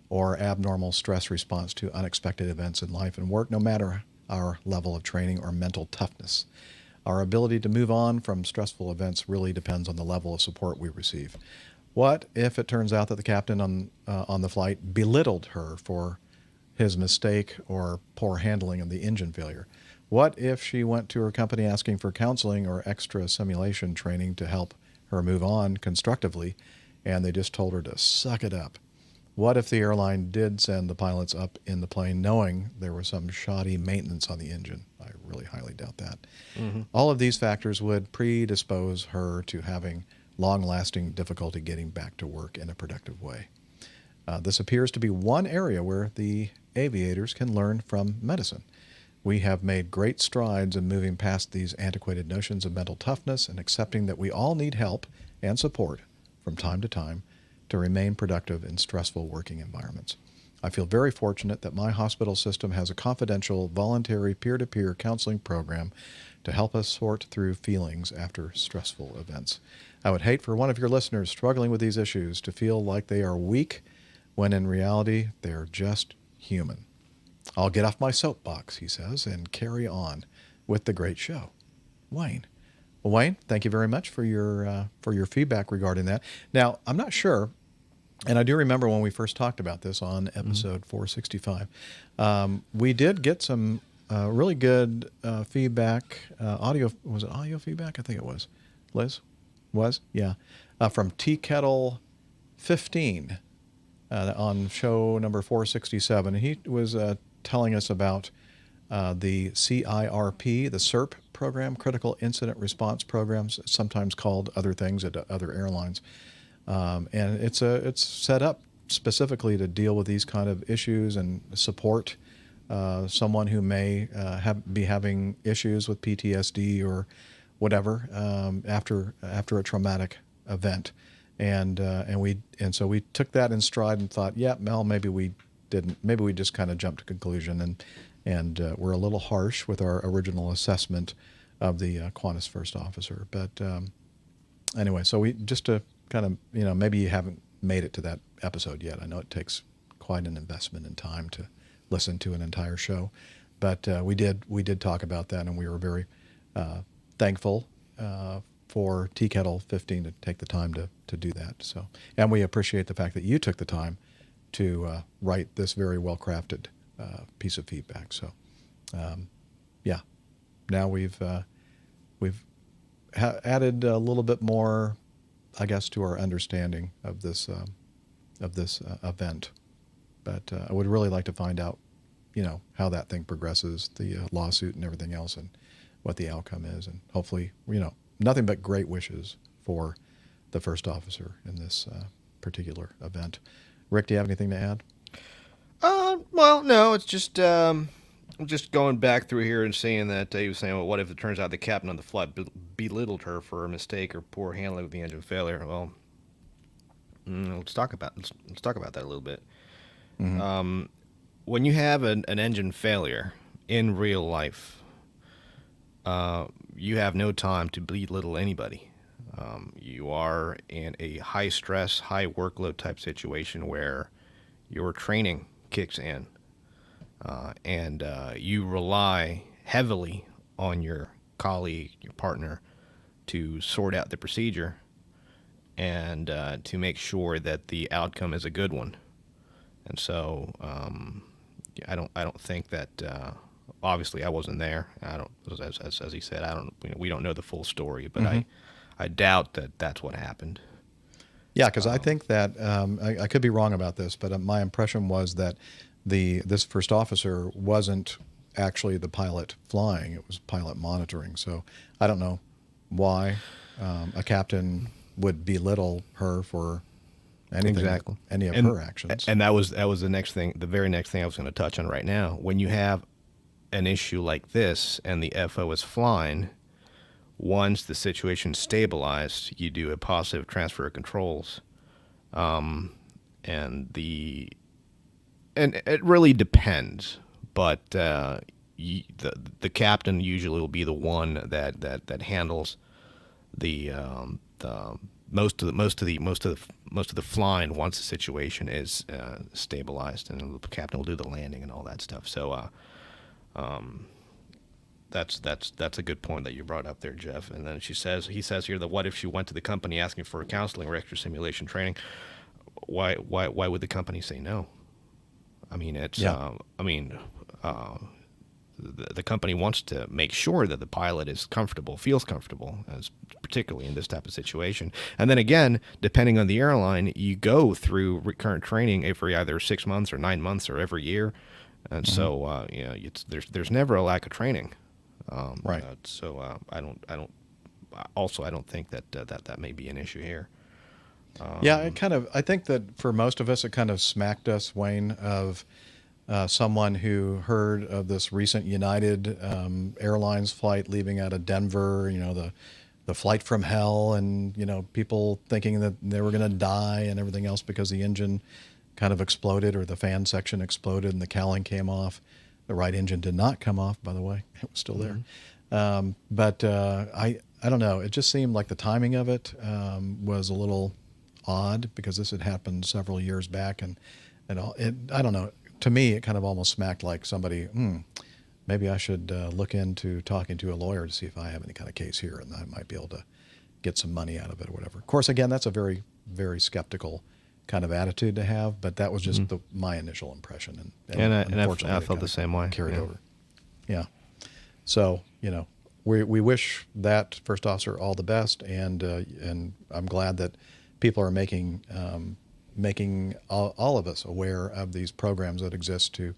or abnormal stress response to unexpected events in life and work, no matter our level of training or mental toughness. Our ability to move on from stressful events really depends on the level of support we receive. What if it turns out that the captain on the flight belittled her for his mistake or poor handling of the engine failure? What if she went to her company asking for counseling or extra simulation training to help her move on constructively, and they just told her to suck it up? What if the airline did send the pilots up in the plane knowing there was some shoddy maintenance on the engine? I really highly doubt that. Mm-hmm. All of these factors would predispose her to having long-lasting difficulty getting back to work in a productive way. This appears to be one area where the aviators can learn from medicine. We have made great strides in moving past these antiquated notions of mental toughness and accepting that we all need help and support from time to time to remain productive in stressful working environments. I feel very fortunate that my hospital system has a confidential, voluntary, peer-to-peer counseling program to help us sort through feelings after stressful events. I would hate for one of your listeners struggling with these issues to feel like they are weak when in reality they're just human. I'll get off my soapbox, he says, and carry on with the great show. Wayne. Well, Wayne, thank you very much for your feedback regarding that. Now, I'm not sure, and I do remember when we first talked about this on episode 465, we did get some really good feedback, audio. Was it audio feedback? I think it was. Liz? Was? Yeah. From Tea Kettle 15 on show number 467. He was telling us about the CIRP, the CIRP program, Critical Incident Response Programs, sometimes called other things at other airlines. And it's set up specifically to deal with these kind of issues and support someone who may be having issues with PTSD or whatever after a traumatic event. And so we took that in stride and thought, yeah, well, maybe we didn't. Maybe we just kind of jumped to conclusion and we're a little harsh with our original assessment of the Qantas first officer. But anyway, so we just to kind of, maybe you haven't made it to that episode yet. I know it takes quite an investment in time to listen to an entire show, but we did talk about that, and we were very thankful for Tea Kettle 15 to take the time to do that. So, and we appreciate the fact that you took the time to write this very well-crafted piece of feedback. So, yeah, now we've added a little bit more, I guess, to our understanding of this event. But I would really like to find out, how that thing progresses, the lawsuit and everything else, and what the outcome is, and hopefully, nothing but great wishes for the first officer in this particular event. Rick, do you have anything to add? Well, no, it's just going back through here and seeing that he was saying, well, what if it turns out the captain on the flight belittled her for a mistake or poor handling of the engine failure? Well, let's talk about that a little bit. Mm-hmm. When you have an engine failure in real life, you have no time to belittle anybody. You are in a high stress, high workload type situation where your training kicks in. and you rely heavily on your colleague, your partner, to sort out the procedure and to make sure that the outcome is a good one. And so I don't think that. Obviously, I wasn't there. I don't, as he said, I don't. We don't know the full story, but I doubt that that's what happened. Yeah, because I think that I could be wrong about this, but my impression was that this first officer wasn't actually the pilot flying; it was pilot monitoring. So I don't know why a captain would belittle her for anything, any of her actions. And that was the next thing, the very next thing I was going to touch on right now. When you have an issue like this and the FO is flying, once the situation's stabilized, you do a positive transfer of controls, and it really depends, but the captain usually will be the one that handles the most of the flying once the situation is stabilized, and the captain will do the landing and all that stuff. So that's a good point that you brought up there, Jeff. And then he says here that what if she went to the company asking for counseling or extra simulation training? Why would the company say no? I mean, it's the company wants to make sure that the pilot is comfortable, feels comfortable, as particularly in this type of situation. And then again, depending on the airline, you go through recurrent training every either 6 months or 9 months or every year, and so there's never a lack of training. Right. So I don't think that may be an issue here. I think that for most of us, it kind of smacked us, Wayne, of someone who heard of this recent United Airlines flight leaving out of Denver, the flight from hell, and, people thinking that they were going to die and everything else because the engine kind of exploded, or the fan section exploded and the cowling came off. The right engine did not come off, by the way. It was still there. But I don't know. It just seemed like the timing of it was a little odd, because this had happened several years back, and I don't know. To me, it kind of almost smacked like somebody, maybe I should look into talking to a lawyer to see if I have any kind of case here, and I might be able to get some money out of it or whatever. Of course, again, that's a very, very skeptical kind of attitude to have, but that was just my initial impression. And I felt the same way. Carried over. Yeah. So, we wish that first officer all the best, and I'm glad that people are making all of us aware of these programs that exist to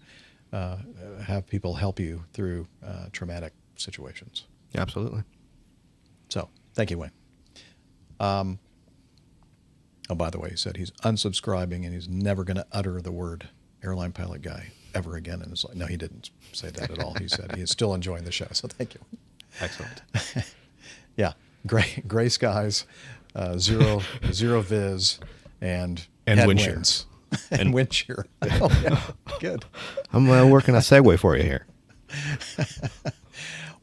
have people help you through traumatic situations. Absolutely. So, thank you, Wayne. Oh, by the way, he said he's unsubscribing and he's never going to utter the word airline pilot guy ever again in his life. No, he didn't say that at all. He said he is still enjoying the show. So thank you. Excellent. Yeah. Gray skies, zero viz, and wind shear. And wind shear. Oh, yeah. Good. I'm working a segue for you here.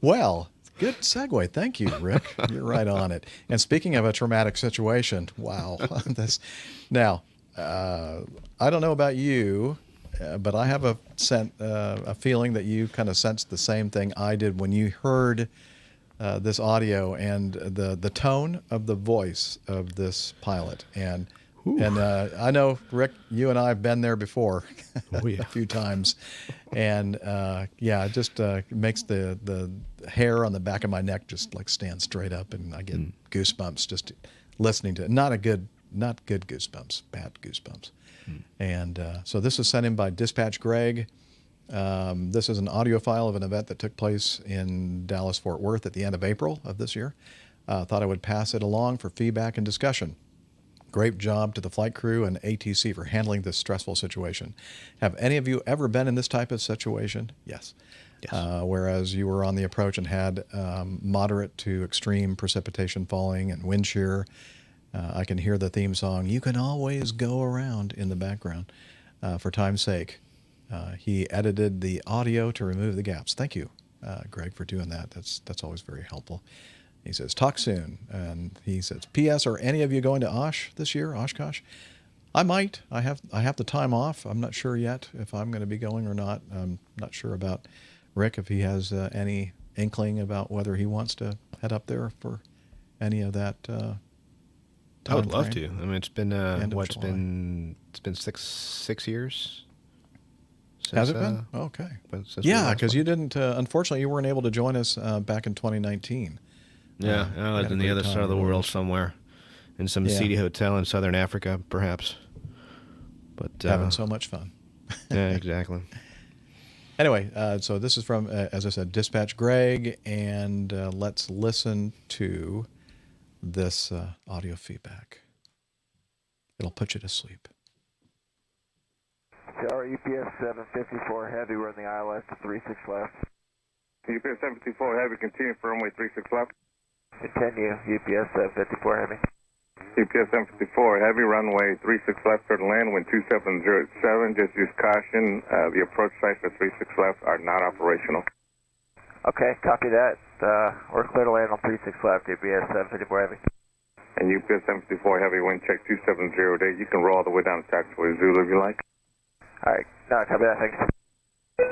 Well, good segue. Thank you, Rick. You're right on it. And speaking of a traumatic situation, wow. Now, I don't know about you, but I have a feeling that you kind of sensed the same thing I did when you heard this audio and the tone of the voice of this pilot. And I know, Rick, you and I have been there before a few times. And it just makes the hair on the back of my neck just like stand straight up, and I get goosebumps just listening to it. Not good goosebumps, bad goosebumps. And so this is sent in by Dispatch Greg. This is an audio file of an event that took place in Dallas-Fort Worth at the end of April of this year. Thought I would pass it along for feedback and discussion. Great job to the flight crew and ATC for handling this stressful situation. Have any of you ever been in this type of situation? Yes. Whereas you were on the approach and had moderate to extreme precipitation falling and wind shear. I can hear the theme song, "You Can Always Go Around," in the background. For time's sake, he edited the audio to remove the gaps. Thank you, Greg, for doing that. That's always very helpful. He says, talk soon. And he says, P.S. Are any of you going to Osh this year, Oshkosh? I might. I have the time off. I'm not sure yet if I'm going to be going or not. I'm not sure about Rick, if he has any inkling about whether he wants to head up there for any of that. I would love frame. to. I mean, it's been End of it's July. been six years. Has since, it been? Okay. since we Yeah, last because went. you didn't. Unfortunately, you weren't able to join us back in 2019. Yeah, I we lived had a on the great other time side of the in world Wilmington. somewhere, in some Yeah. seedy hotel in southern Africa, perhaps. But Having so much fun. yeah, exactly. Anyway, so this is from, as I said, Dispatch Greg, and let's listen to this audio feedback. It'll put you to sleep. Tower UPS 754 Heavy, we're in the ILS to 36 left. UPS 754 Heavy, continue for runway 36 left. Continue, UPS 754 Heavy. UPS 754 Heavy, runway 36 left, clear to land, wind 2707. Just use caution. The approach sites for 36 left are not operational. Okay, copy that. We're clear to land on 36 left, UPS 754 Heavy. And UPS 754 Heavy, wind check 2708. You can roll all the way down to taxiway Zulu if you like. Alright, no, copy that, thanks.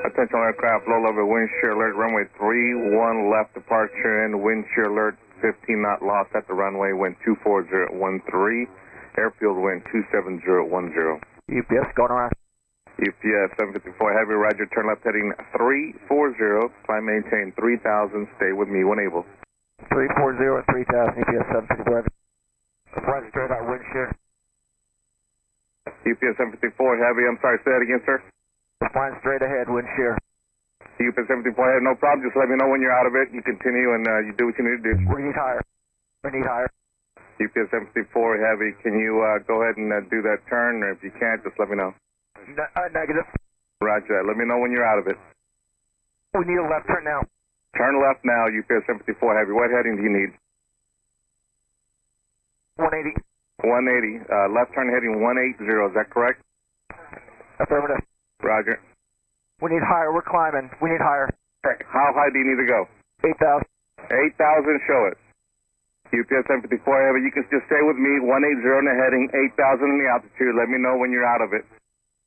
Attention aircraft, low level wind shear alert, runway 31 left departure and wind shear alert 15 knot lost at the runway, wind 24013, airfield wind 27010. UPS going around. UPS 754 Heavy, roger, turn left heading 340, climb maintain 3000, stay with me when able. 340 at 3000, UPS 754 Heavy. Flying straight out wind shear. UPS 754 Heavy, I'm sorry, say that again, sir. Flying straight ahead, wind shear. UPS 754 Heavy, no problem, just let me know when you're out of it. You continue and you do what you need to do. We need higher. We need higher. UPS 754 Heavy, can you go ahead and do that turn, or if you can't, just let me know. Negative. Roger that, let me know when you're out of it. We need a left turn now. Turn left now, UPS 754 Heavy. What heading do you need? 180. 180. Left turn heading 180, is that correct? Affirmative. Roger. We need higher. We're climbing. We need higher. How high do you need to go? 8,000. 8,000, show it. UPS 754 Heavy, you can just stay with me. 180 in the heading, 8,000 in the altitude. Let me know when you're out of it.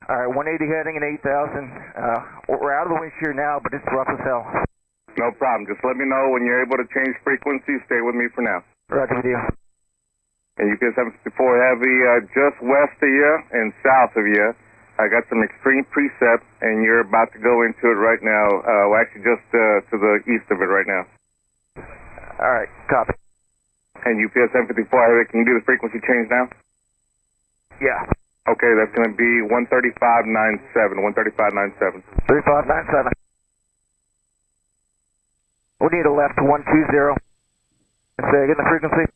All right, 180 heading and 8,000. We're out of the wind shear now, but it's rough as hell. No problem. Just let me know when you're able to change frequency. Stay with me for now. Roger with you. And UPS 754 Heavy, just west of you and south of you, I got some extreme precip, and you're about to go into it right now. Well, actually, just to the east of it right now. All right, copy. And UPS 754 Heavy, can you do the frequency change now? Yeah. Okay, that's going to be 135.97, 135.97. 3597. We need a left 120. Say again the frequency.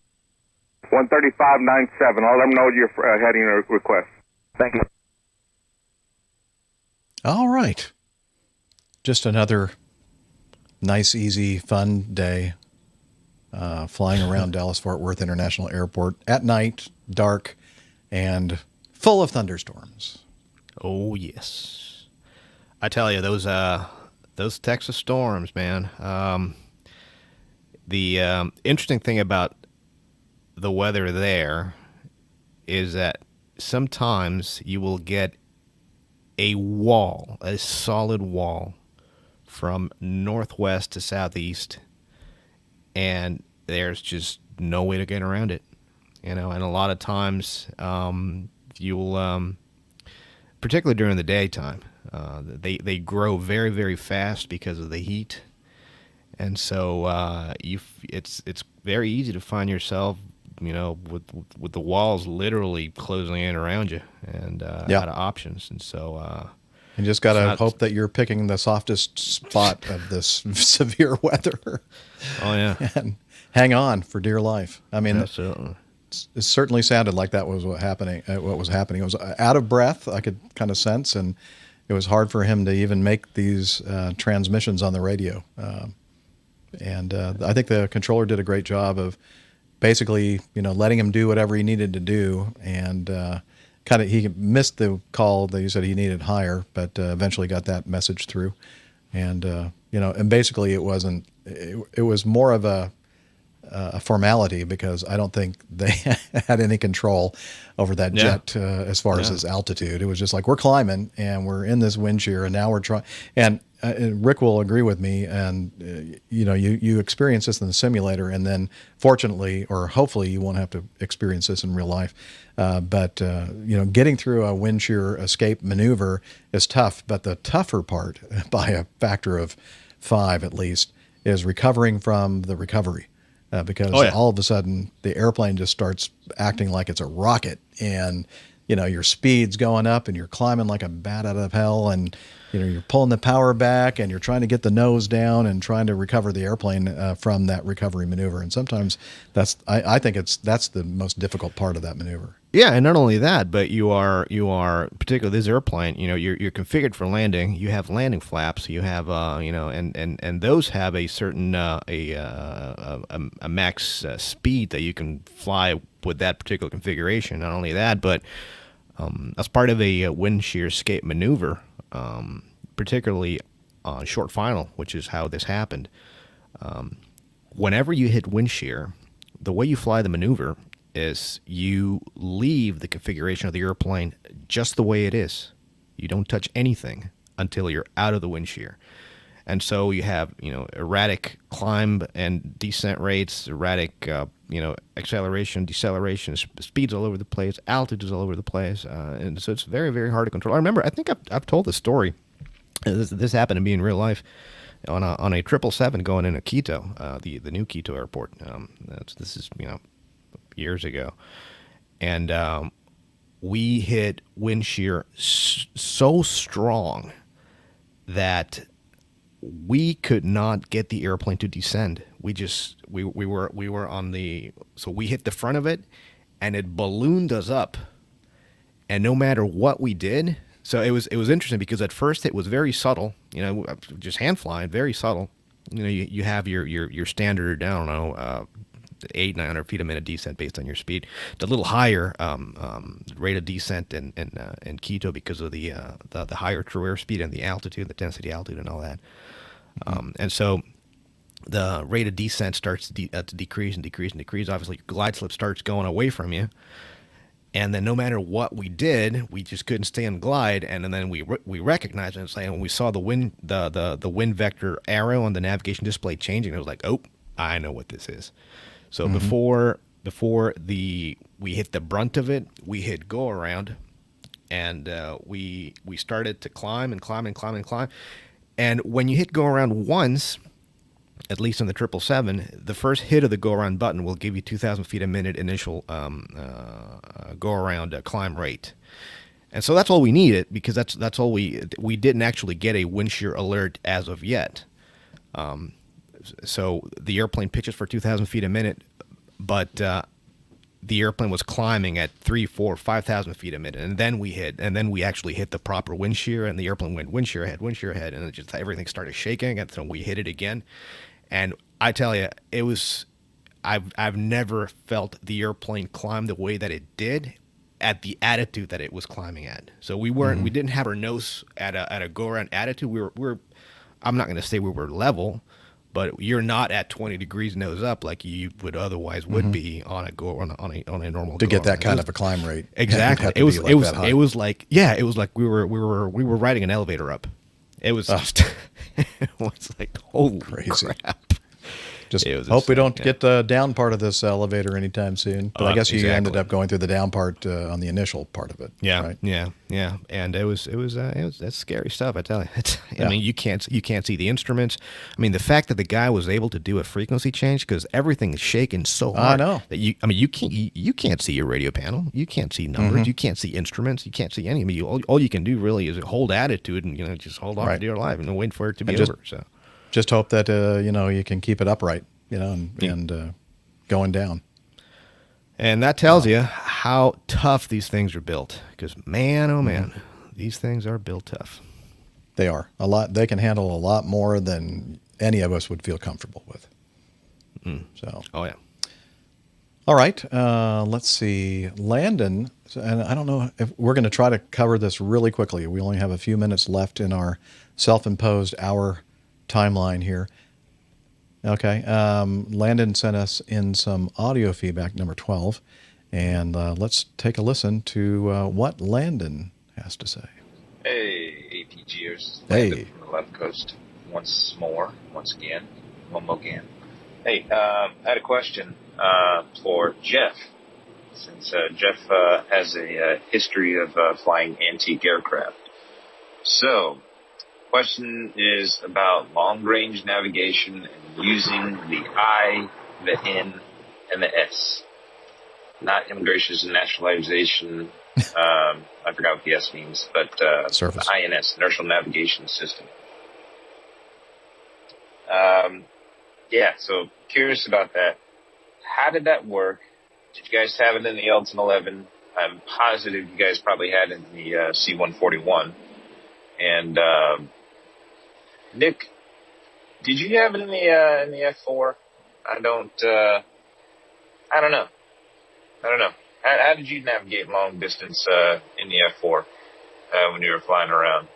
135.97. I'll let them know your heading request. Thank you. All right. Just another nice, easy, fun day flying around Dallas-Fort Worth International Airport at night, dark, and full of thunderstorms. Oh yes, I tell you those Texas storms, man. The interesting thing about the weather there is that sometimes you will get a wall, a solid wall from northwest to southeast, and there's just no way to get around it, and a lot of times you'll particularly during the daytime they grow very, very fast because of the heat, and so it's very easy to find yourself with the walls literally closing in around you and out of options. And so you just got to hope that you're picking the softest spot of this severe weather. Oh yeah. And hang on for dear life. I mean, Absolutely. it certainly sounded like that was what was happening. It was out of breath, I could kind of sense, and it was hard for him to even make these transmissions on the radio. And I think the controller did a great job of basically, letting him do whatever he needed to do, and he missed the call that he said he needed higher, but eventually got that message through, and and basically it was more of a a formality because I don't think they had any control over that jet as far as its altitude. It was just like, we're climbing and we're in this wind shear, and now we're trying. And Rick will agree with me. And you experience this in the simulator, and then fortunately or hopefully you won't have to experience this in real life. But getting through a wind shear escape maneuver is tough. But the tougher part, by a factor of 5 at least, is recovering from the recovery. Because all of a sudden the airplane just starts acting like it's a rocket, and your speed's going up and you're climbing like a bat out of hell, and you're pulling the power back and you're trying to get the nose down and trying to recover the airplane from that recovery maneuver. And sometimes I think that's the most difficult part of that maneuver. Yeah, and not only that, but you are particularly this airplane. You're configured for landing. You have landing flaps. You have and those have a certain a max speed that you can fly with that particular configuration. Not only that, but as part of a wind shear escape maneuver, particularly on short final, which is how this happened. Whenever you hit wind shear, the way you fly the maneuver is you leave the configuration of the airplane just the way it is. You don't touch anything until you're out of the wind shear. And so you have, erratic climb and descent rates, erratic, acceleration, deceleration, speeds all over the place, altitudes all over the place. And so it's very, very hard to control. I remember, I think I've told this story. This happened to me in real life on a 777 going into Quito, the new Quito airport. This is, years ago. And we hit wind shear so strong that we could not get the airplane to descend. We were on so we hit the front of it and it ballooned us up. And no matter what we did, so it was interesting because at first it was very subtle, just hand flying, very subtle. You have your standard, I don't know, 800-900 feet a minute descent based on your speed. It's a little higher rate of descent in Quito because of the higher true airspeed and the altitude, the density altitude, and all that. And so the rate of descent starts to decrease and decrease and decrease. Obviously, glide slip starts going away from you. And then no matter what we did, we just couldn't stay on glide. And then we recognized it and saying when we saw the wind vector arrow on the navigation display changing, it was like, oh, I know what this is. So before we hit the brunt of it, we hit go around, and we started to climb and climb and climb and climb. And when you hit go around once, at least on the 777, the first hit of the go around button will give you 2,000 feet a minute initial go around climb rate. And so that's all we needed because that's all we didn't actually get a wind shear alert as of yet. So the airplane pitches for 2,000 feet a minute, but the airplane was climbing at 3,000, 4,000, 5,000 feet a minute, and then we actually hit the proper wind shear, and the airplane went wind shear ahead, and it just everything started shaking, and so we hit it again. And I tell you, it was I've never felt the airplane climb the way that it did at the attitude that it was climbing at. So we didn't have our nose at a go around attitude. We were I'm not going to say we were level, but you're not at 20 degrees nose up like you would otherwise would be on a normal to get that kind of a climb rate. Exactly. It was like we were riding an elevator up. It was just it was like holy crazy. Crap. Just hope we don't get the down part of this elevator anytime soon. But I guess you ended up going through the down part on the initial part of it. Yeah, right? yeah. And it was that's scary stuff. I tell you. I mean, you can't see the instruments. I mean, the fact that the guy was able to do a frequency change because everything is shaking so hard. I know that you can't see your radio panel. You can't see numbers. You can't see instruments. You can't see any. I mean, all you can do really is hold attitude and just hold on to your life and wait for it to be over. So. Just hope that you can keep it upright, and going down. And that tells you how tough these things are built. Because man, oh man, these things are built tough. They are a lot. They can handle a lot more than any of us would feel comfortable with. So. Oh yeah. All right. Let's see. Landon, and I don't know if we're going to try to cover this really quickly. We only have a few minutes left in our self-imposed hour timeline here. Okay. Landon sent us in some audio feedback, number 12. And let's take a listen to what Landon has to say. Hey, APGers. Hey. Landon from the left coast. Once again. One more again. Hey, I had a question for Jeff. Since Jeff has a history of flying antique aircraft. So, question is about long-range navigation and using the I, the N, and the S. Not immigration and naturalization. I forgot what the S means, but Surface. the INS, Inertial Navigation System. Yeah, so curious about that. How did that work? Did you guys have it in the Elton 11? I'm positive you guys probably had it in the C-141. And Nick, did you have it in the F-4? I don't know. How did you navigate long distance in the F-4 when you were flying around?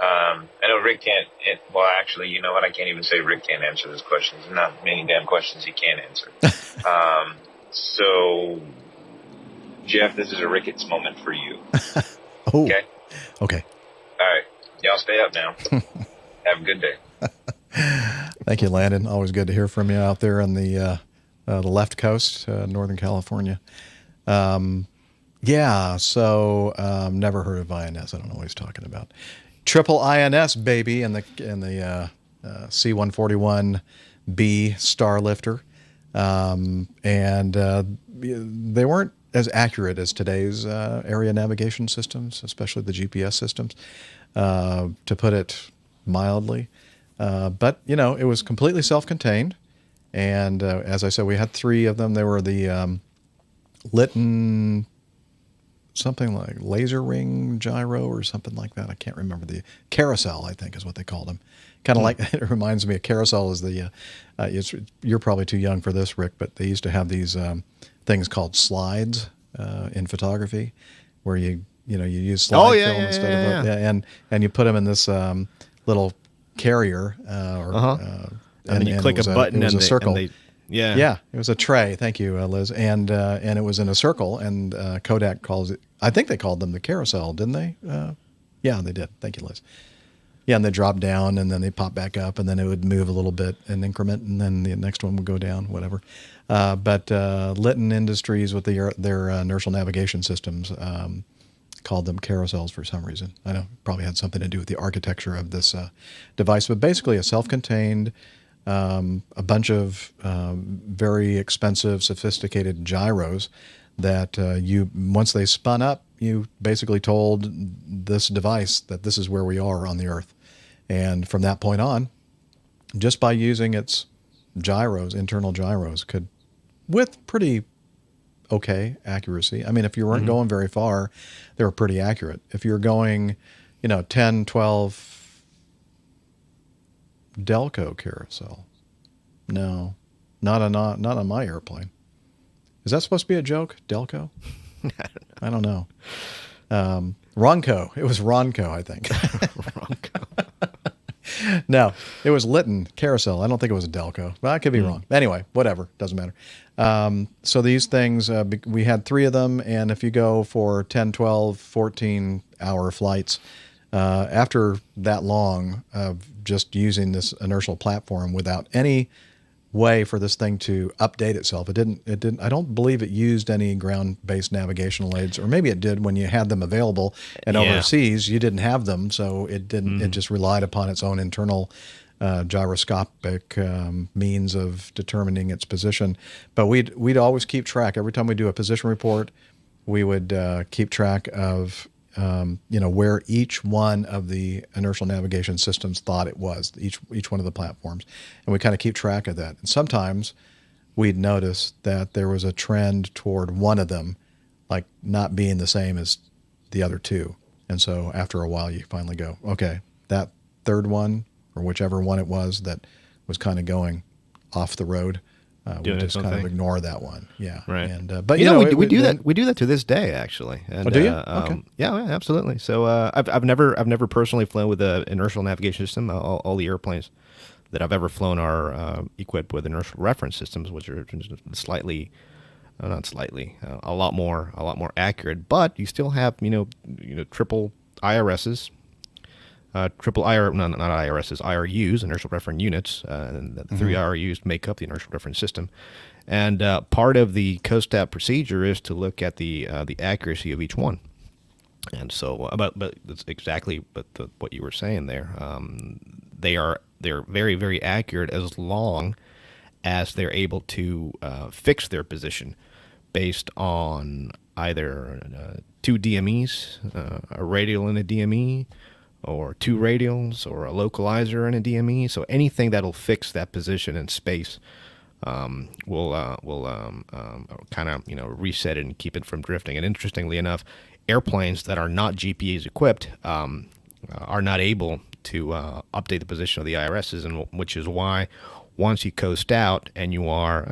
I know Rick can't. Well, actually, you know what? I can't even say Rick can't answer this question. There's not many damn questions he can't answer. So, Jeff, this is a Ricketts moment for you. Oh. Okay? Okay. All right. Y'all stay up now. Have a good day. Thank you, Landon. Always good to hear from you out there on the left coast, Northern California. Yeah, so never heard of INS. I don't know what he's talking about. Triple INS, baby, in the C-141B Starlifter. And they weren't as accurate as today's area navigation systems, especially the GPS systems, to put it mildly. But, you know, it was completely self-contained. And as I said, we had 3 of them. They were the Lytton, something like laser ring gyro or something like that. I can't remember. The carousel, I think, is what they called them. Kind of like, it reminds me of carousel is the, you're probably too young for this, Rick, but they used to have these things called slides in photography where you use slide film instead of, and you put them in this little carrier And then you click a button it was and a circle. Yeah, it was a tray. Thank you, Liz. And it was in a circle. And Kodak calls it. I think they called them the carousel, didn't they? Yeah, they did. Thank you, Liz. Yeah, and they dropped down, and then they pop back up, and then it would move a little bit in increment, and then the next one would go down, whatever. But Lytton Industries with their inertial navigation systems called them carousels for some reason. I know it probably had something to do with the architecture of this device, but basically a self-contained. A bunch of very expensive, sophisticated gyros that once they spun up, you basically told this device that this is where we are on the Earth. And from that point on, just by using its gyros, internal gyros, could, with pretty okay accuracy. I mean, if you weren't going very far, they were pretty accurate. If you're going, 10, 12... Delco carousel. No, not on my airplane. Is that supposed to be a joke? Delco? I don't know. Ronco. It was Ronco, I think. Ronco. No, it was Lytton carousel. I don't think it was a Delco. Well, I could be wrong. Anyway, whatever. Doesn't matter. So these things, we had 3 of them, and if you go for 10, 12, 14-hour flights, after that long of just using this inertial platform without any way for this thing to update itself, it didn't. I don't believe it used any ground-based navigational aids, or maybe it did when you had them available. And overseas, you didn't have them, so it didn't. It just relied upon its own internal gyroscopic means of determining its position. But we'd always keep track. Every time we do a position report, we would keep track of where each one of the inertial navigation systems thought it was, each one of the platforms. And we kind of keep track of that. And sometimes we'd notice that there was a trend toward one of them, like not being the same as the other 2. And so after a while, you finally go, okay, that third one, or whichever one it was that was kind of going off the road, we just kind of ignore that one. Yeah. Right. And, but we do that. We do that to this day, actually. And, do you? Okay. Yeah, absolutely. So I've never personally flown with an inertial navigation system. All the airplanes that I've ever flown are equipped with inertial reference systems, which are slightly, not slightly, a lot more accurate. But you still have triple IRSs. Triple IR, no, not IRSs, IRUs, inertial reference units, and the three IRUs make up the inertial reference system. And part of the COSTAP procedure is to look at the accuracy of each one. And so, but that's exactly what you were saying there. They're very, very accurate as long as they're able to fix their position based on either two DMEs, a radial and a DME, or two radials, or a localizer and a DME. So anything that'll fix that position in space will kind of reset it and keep it from drifting. And interestingly enough, airplanes that are not GPAs equipped are not able to update the position of the IRSs, and which is why once you coast out and you are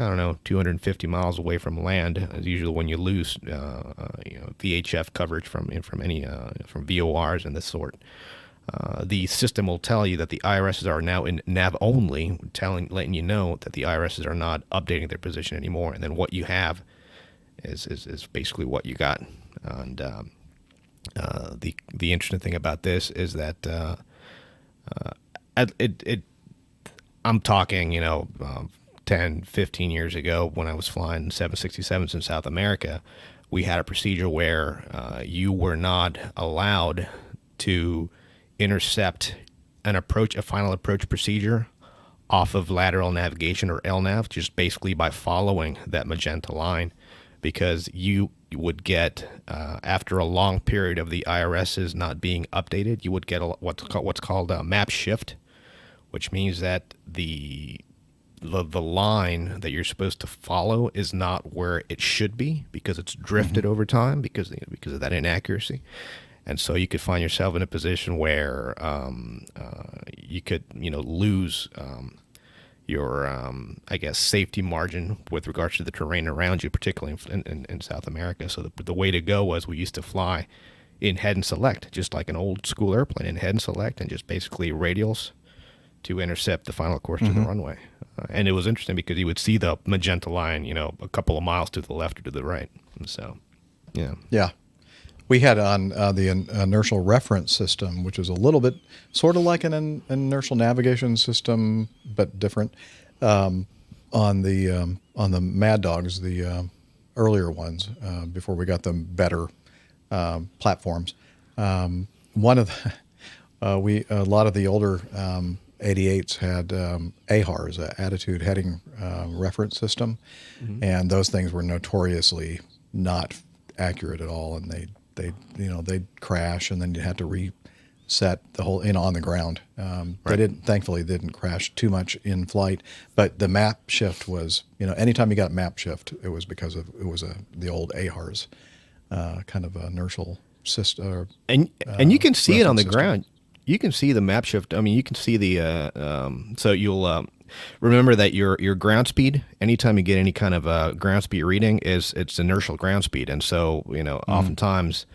250 miles away from land, is usually when you lose VHF coverage from VORs and this sort. The system will tell you that the IRSs are now in nav only, letting you know that the IRSs are not updating their position anymore, and then what you have is basically what you got. And the interesting thing about this is that I'm talking 10, 15 years ago when I was flying 767s in South America. We had a procedure where you were not allowed to intercept a final approach procedure off of lateral navigation or LNAV, just basically by following that magenta line, because you would get after a long period of the IRSs not being updated, you would get what's called a map shift, which means that the line that you're supposed to follow is not where it should be because it's drifted over time because of that inaccuracy. And so you could find yourself in a position where you could, lose your, safety margin with regards to the terrain around you, particularly in South America. So the way to go was we used to fly in head and select, just like an old school airplane, in head and select, and just basically radials to intercept the final course of the runway. And it was interesting because you would see the magenta line, a couple of miles to the left or to the right. And so, yeah. Yeah. We had on the inertial reference system, which is a little bit sort of like an inertial navigation system, but different. On the Mad Dogs, the earlier ones, before we got them better platforms. One of a lot of the older 88s had AHARS, Attitude Heading Reference System, and those things were notoriously not accurate at all, and they'd crash, and then you had to reset the whole on the ground. They thankfully didn't crash too much in flight, but the map shift was, anytime you got map shift, it was because the old AHARS kind of inertial system. And you can see it on the system. ground. You can see the map shift. I mean, you can see the so you'll remember that your ground speed, anytime you get any kind of ground speed reading, it's inertial ground speed. And so, oftentimes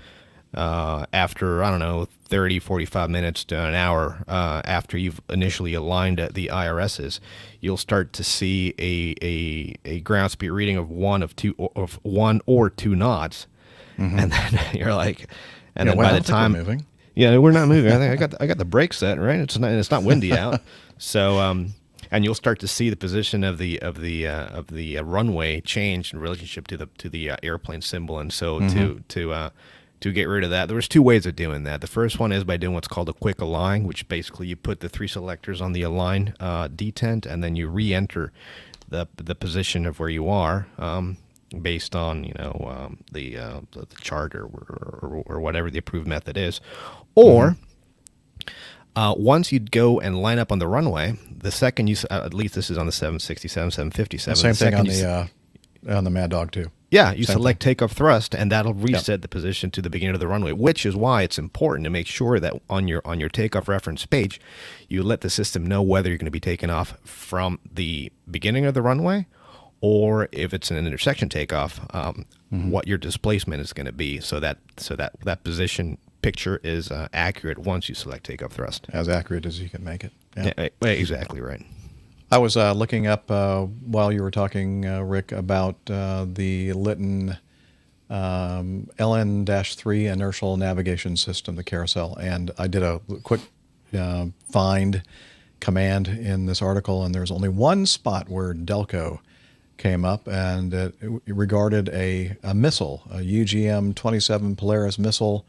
after, 30, 45 minutes to an hour after you've initially aligned the IRSs, you'll start to see a ground speed reading of one or two knots. And then you're like, and then by the time we're moving. Yeah, we're not moving. I think I got the brakes set, right? It's not windy out. So and you'll start to see the position of the runway change in relationship to the airplane symbol. And so to get rid of that, there was two ways of doing that. The first one is by doing what's called a quick align, which basically you put the three selectors on the align detent, and then you re-enter the position of where you are. Based on the chart or whatever the approved method is, or once you'd go and line up on the runway, the second you at least this is on the 767, 757. Same thing on the Mad Dog too. Yeah, you select takeoff thrust, and that'll reset the position to the beginning of the runway, which is why it's important to make sure that on your takeoff reference page, you let the system know whether you're going to be taking off from the beginning of the runway, or if it's an intersection takeoff, what your displacement is going to be, so that position picture is accurate once you select takeoff thrust. As accurate as you can make it. Yeah. Exactly right. I was looking up while you were talking, Rick, about the Litton LN-3 inertial navigation system, the carousel, and I did a quick find command in this article, and there's only one spot where Delco came up, and it regarded a missile, a UGM-27 Polaris missile.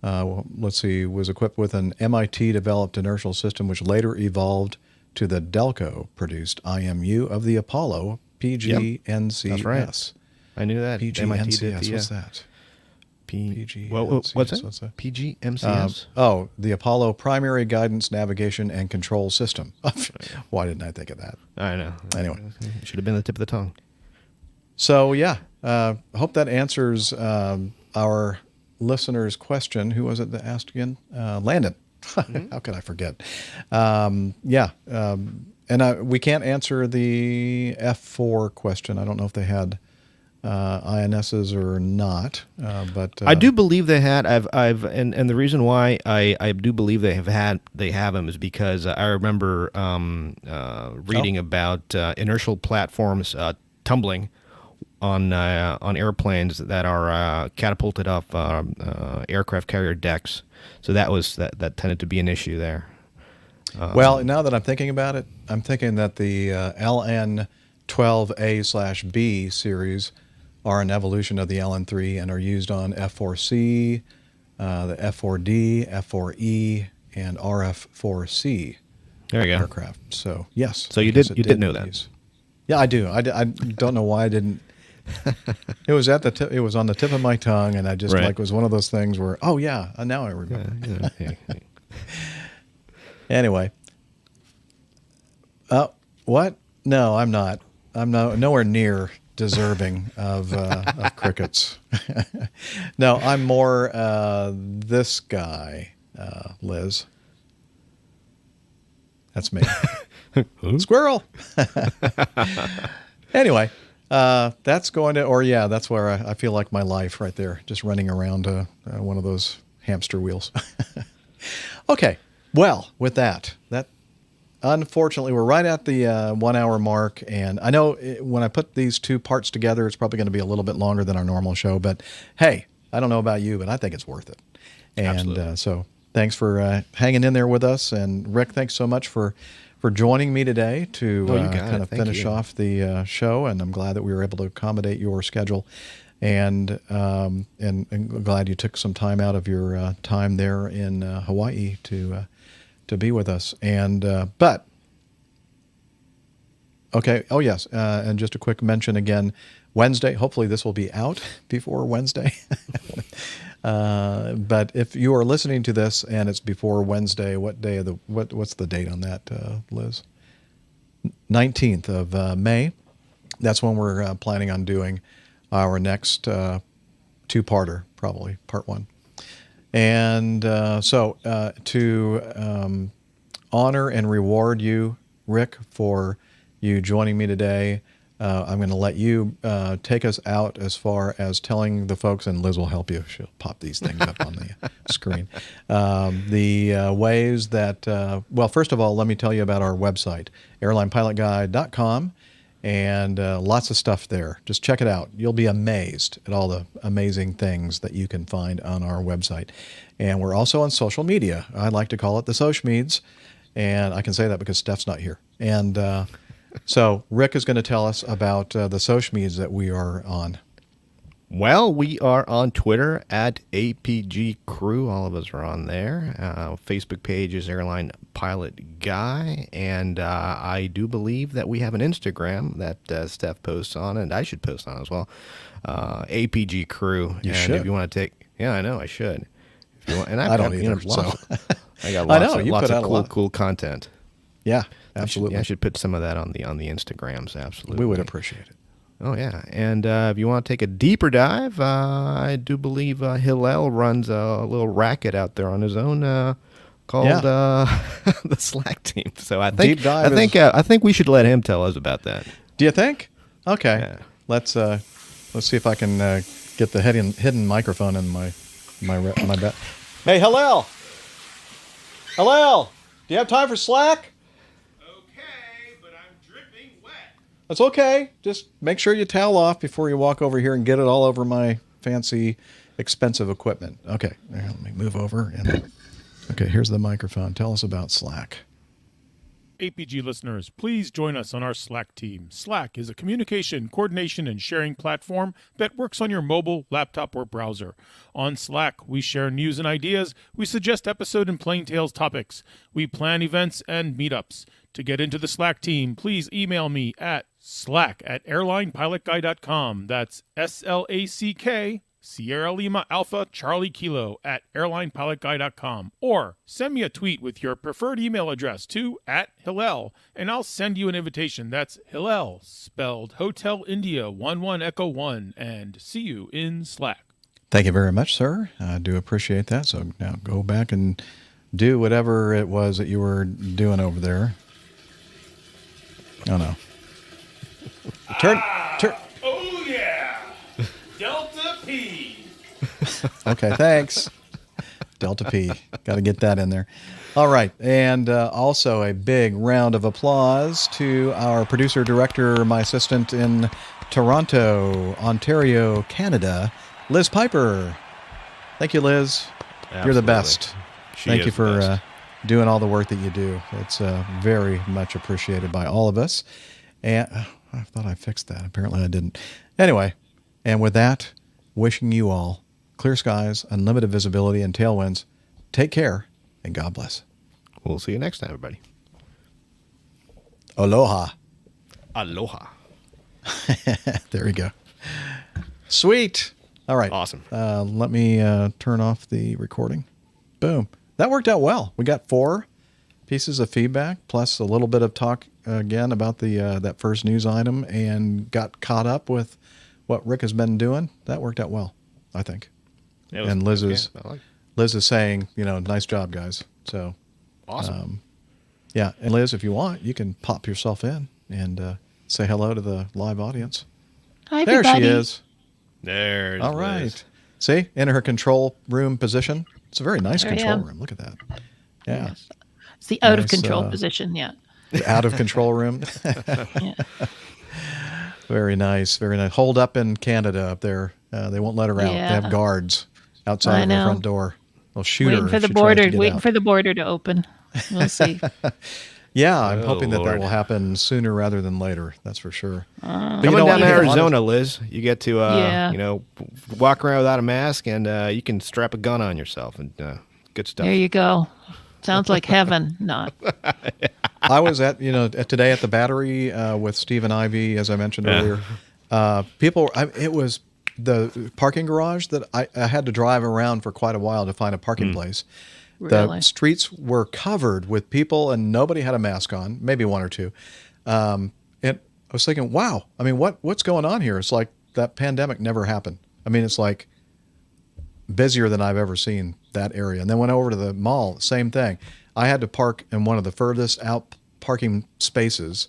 Let's see, was equipped with an MIT-developed inertial system, which later evolved to the Delco-produced IMU of the Apollo PGNCS. That's right. I knew that. PGNCS, what's that? PGNCS. What's that? that? PGMCS? The Apollo Primary Guidance, Navigation, and Control System. Why didn't I think of that? I know. Anyway. It should have been the tip of the tongue. So, yeah, I hope that answers our listener's question. Who was it that asked again? Landon. How could I forget? And we can't answer the F4 question. I don't know if they had INSs or not, but I do believe they had. And the reason why I do believe they have them is because I remember reading about inertial platforms tumbling on airplanes that are catapulted off aircraft carrier decks. So that tended to be an issue there. Well, now that I'm thinking about it, I'm thinking that the LN-12A/B series are an evolution of the LN-3 and are used on F4C, the F4D, F4E, and RF4C there you go. aircraft. So yes. So you did know that. Yeah, I do. I don't know why I didn't. It was it was on the tip of my tongue, and I just it was one of those things where, oh yeah, now I remember. Anyway. What? No, I'm not. I'm nowhere near deserving of crickets. No, I'm more this guy, Liz. That's me. Squirrel. Anyway, that's going to, that's where I feel like my life right there, just running around one of those hamster wheels. Okay. Well, with that unfortunately, we're right at the 1 hour mark, and I know when I put these two parts together, it's probably going to be a little bit longer than our normal show, but hey, I don't know about you, but I think it's worth it. And so thanks for hanging in there with us, and Rick, thanks so much for joining me today to kind of finish off the show, and I'm glad that we were able to accommodate your schedule. And glad you took some time out of your time there in Hawaii to be with us. And but okay, oh yes, and just a quick mention again, Wednesday. Hopefully this will be out before Wednesday. But if you are listening to this and it's before Wednesday, what's the date on that, Liz? 19th of May. That's when we're planning on doing our next two-parter, probably part 1. And so to honor and reward you, Rick, for you joining me today, I'm going to let you take us out as far as telling the folks, and Liz will help you. She'll pop these things up on the screen. The ways that, well, first of all, let me tell you about our website, airlinepilotguide.com. And lots of stuff there. Just check it out. You'll be amazed at all the amazing things that you can find on our website. And we're also on social media. I like to call it the Sochmeds, and I can say that because Steph's not here. And so Rick is going to tell us about the Sochmeds that we are on. Well, we are on Twitter at APG Crew. All of us are on there. Facebook page is Airline Pilot Guy. And I do believe that we have an Instagram that Steph posts on, and I should post on as well. APG Crew. You should. If you want to take, I know I should. If you want, and I don't either. I got lots of cool content. Yeah, absolutely. I should put some of that on the Instagrams. Absolutely, we would appreciate it. Oh, yeah. And if you want to take a deeper dive, I do believe Hillel runs a little racket out there on his own called the Slack Team. So I think I think we should let him tell us about that. Do you think? Okay. Yeah. Let's see if I can get the hidden microphone in my back. Hey, Hillel! Hillel! Do you have time for Slack? Okay, but I'm That's okay. Just make sure you towel off before you walk over here and get it all over my fancy, expensive equipment. Okay, let me move over. Okay, here's the microphone. Tell us about Slack. APG listeners, please join us on our Slack team. Slack is a communication, coordination, and sharing platform that works on your mobile, laptop, or browser. On Slack, we share news and ideas, we suggest episode and plain tales topics, we plan events and meetups. To get into the Slack team, please email me at slack@airlinepilotguy.com. That's SLACK, Sierra Lima Alpha Charlie Kilo at airlinepilotguy.com, or send me a tweet with your preferred email address to @Hillel, and I'll send you an invitation. That's Hillel, spelled Hotel India 11 Echo 1, and see you in Slack. Thank you very much, sir. I do appreciate that. So now go back and do whatever it was that you were doing over there. Oh, no. Turn. Oh, yeah! Delta P! Okay, thanks. Delta P. Got to get that in there. All right. And also a big round of applause to our producer, director, my assistant in Toronto, Ontario, Canada, Liz Piper. Thank you, Liz. Absolutely. You're the best. Thank you for best. doing all the work that you do. It's very much appreciated by all of us. And I thought I fixed that. Apparently I didn't. Anyway, and with that, wishing you all clear skies, unlimited visibility, and tailwinds. Take care, and God bless. We'll see you next time, everybody. Aloha. Aloha. There we go. Sweet. All right. Awesome. Let me turn off the recording. Boom. That worked out well. We got 4 pieces of feedback, plus a little bit of talk again about the that first news item, and got caught up with what Rick has been doing. That worked out well, I think. And Liz is saying, nice job, guys. So awesome. Yeah, and Liz, if you want, you can pop yourself in and say hello to the live audience. Hi, there everybody. she is. There's All right. Liz. See, in her control room position. It's a very nice There I control am. room. Look at that. Yeah. Yes. It's the out of Nice, control position, yeah. The out of control room. Yeah. Very nice. Very nice. Hold up in Canada up there. They won't let her out. Yeah. They have guards outside I of the know. front door. They'll shoot Waiting her for if the she tries to border, get waiting out. for the border to open. We'll see. Yeah, I'm Oh, hoping that Lord. will happen sooner rather than later. That's for sure. But Coming you know down what? to You know, Arizona, Liz, you get to Yeah. walk around without a mask, and you can strap a gun on yourself, and good stuff. There you go. Sounds like heaven. Not. I was at today at the Battery with Steve and Ivy, as I mentioned earlier. It was the parking garage that I had to drive around for quite a while to find a parking place. The Really? streets were covered with people, and nobody had a mask on. Maybe one or two. And I was thinking, wow. I mean, what's going on here? It's like that pandemic never happened. I mean, it's like busier than I've ever seen that area. And then went over to the mall, same thing. I had to park in one of the furthest out parking spaces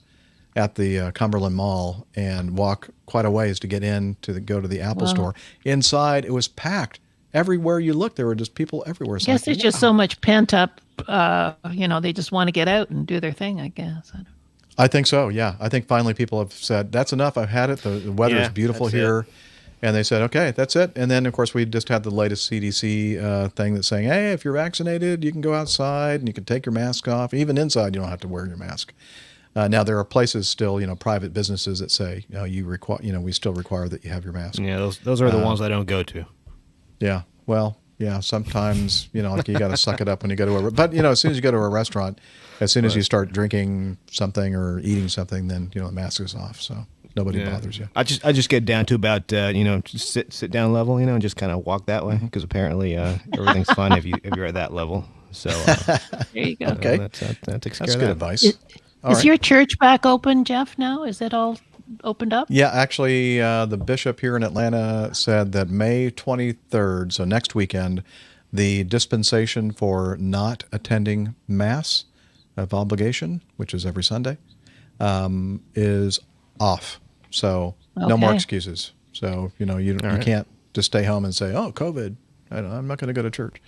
at the Cumberland Mall and walk quite a ways to get in to go to the Apple Wow. store. Inside, it was packed. Everywhere you look, there were just people everywhere. I It's guess like, there's just so much pent up, they just want to get out and do their thing, I guess. I don't I think so, yeah. I think finally people have said, that's enough. I've had it. The weather is Yeah, beautiful that's here. And they said, okay, that's it. And then, of course, we just had the latest CDC thing that's saying, hey, if you're vaccinated, you can go outside and you can take your mask off. Even inside, you don't have to wear your mask. Now, there are places still, private businesses that say, we still require that you have your mask. Yeah, those are the ones I don't go to. Yeah. Well, yeah, sometimes, like you got to suck it up when you go to but, as soon as you go to a restaurant, as soon as you start drinking something or eating something, then, the mask is off. So nobody bothers you. I just get down to about just sit down level, and just kind of walk that way, because apparently everything's fine if you're at that level. So There you go. Okay. that takes care That's of good that. advice. All Is right. your church back open, Jeff, now? Is it all opened up? Yeah, actually, the bishop here in Atlanta said that May 23rd, so next weekend, the dispensation for not attending Mass of obligation, which is every Sunday, is off. So no more Okay. excuses. So, you can't just stay home and say, oh, COVID, I'm not going to go to church.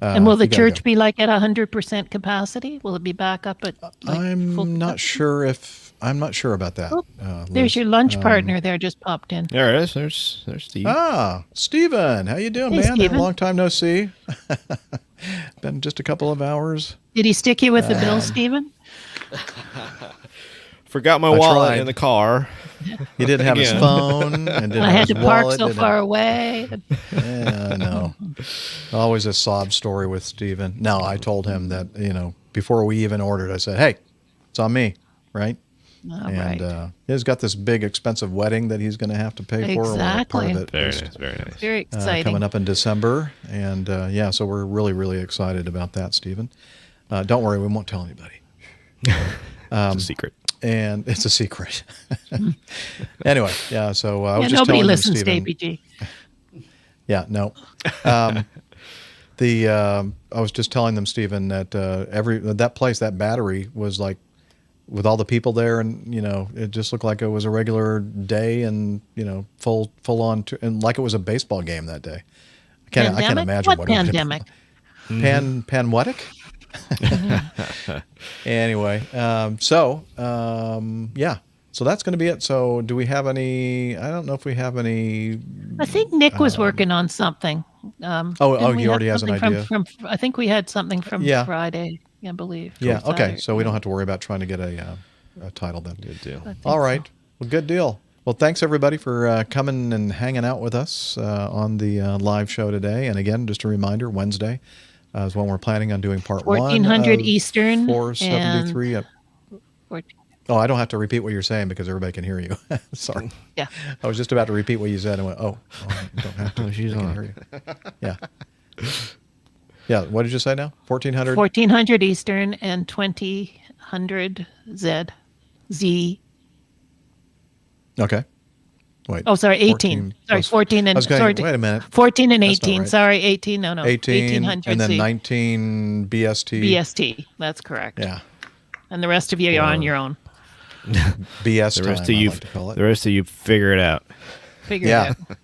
And will the you gotta church be like at 100% capacity? Will it be back up at I'm full not capacity? sure if I'm not sure about that. Oh, Liz. there's your lunch partner there just popped in. There it is. There's Steve. Stephen, how you doing, Hey, man? Stephen. Long time no see. Been just a couple of hours. Did he stick you with the bill, Stephen? Forgot my I wallet tried. in the car. He didn't have his Again. phone, and didn't I have had his to park wallet, so didn't far away. Yeah, I know. Always a sob story with Stephen. No, I told him that, before we even ordered, I said, hey, it's on me, right? All And right. he's got this big, expensive wedding that he's going to have to pay for. Well, part of Exactly. it Very is, nice. Very nice. Very exciting. coming up in December. And, so we're really, really excited about that, Stephen. Don't worry, we won't tell anybody. It's a secret. And it's a secret. Anyway, yeah, so I was just nobody telling him, listens Stephen. to APG. Yeah, no. I was just telling them, Stephen, that that place, that battery was like, with all the people there, and it just looked like it was a regular day, and full on, and like it was a baseball game that day. I can't Pandemic? imagine What what it would have pandemic? been. Panwhatic? Anyway, so that's going to be it. So do we have any? I don't know if we have any. I think Nick was working on something. Oh, didn't we he already have has an something idea. From I think we had something from Yeah. Friday, I believe. or Yeah. Okay. Saturday. So we don't have to worry about trying to get a title then. Good deal. I think All so. right. Well, good deal. Well, thanks everybody for coming and hanging out with us on the live show today. And again, just a reminder, Wednesday is when we're planning on doing part 1400 1 of Eastern 473. and 14 Oh, I don't have to repeat what you're saying because everybody can hear you. Sorry. Yeah. I was just about to repeat what you said and went, I don't have to. She's I can on. hear you. Yeah. Yeah. What did you say now? 1400? 1400 Eastern and 2000 Z. Okay. Wait. Oh, sorry, 18. 14 Sorry, plus- 14 I and was going, sorry, wait a minute. 14 and That's not 18. right. Sorry, 18. No, 18 1800 and then Z. 19 BST. BST. That's correct. Yeah. And the rest of you are on your own. BS The time, rest of I you, like to call it. the rest of you, figure it out. Figure Yeah. it out.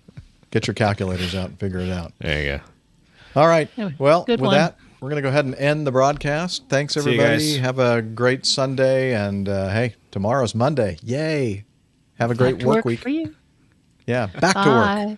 Get your calculators out and figure it out. There you go. All right. Anyway, Well, good with one. that, we're going to go ahead and end the broadcast. Thanks, See you everybody. guys. Have a great Sunday. And hey, tomorrow's Monday. Yay. Have a great Back to work work week. for you. Yeah. Back to work. Bye.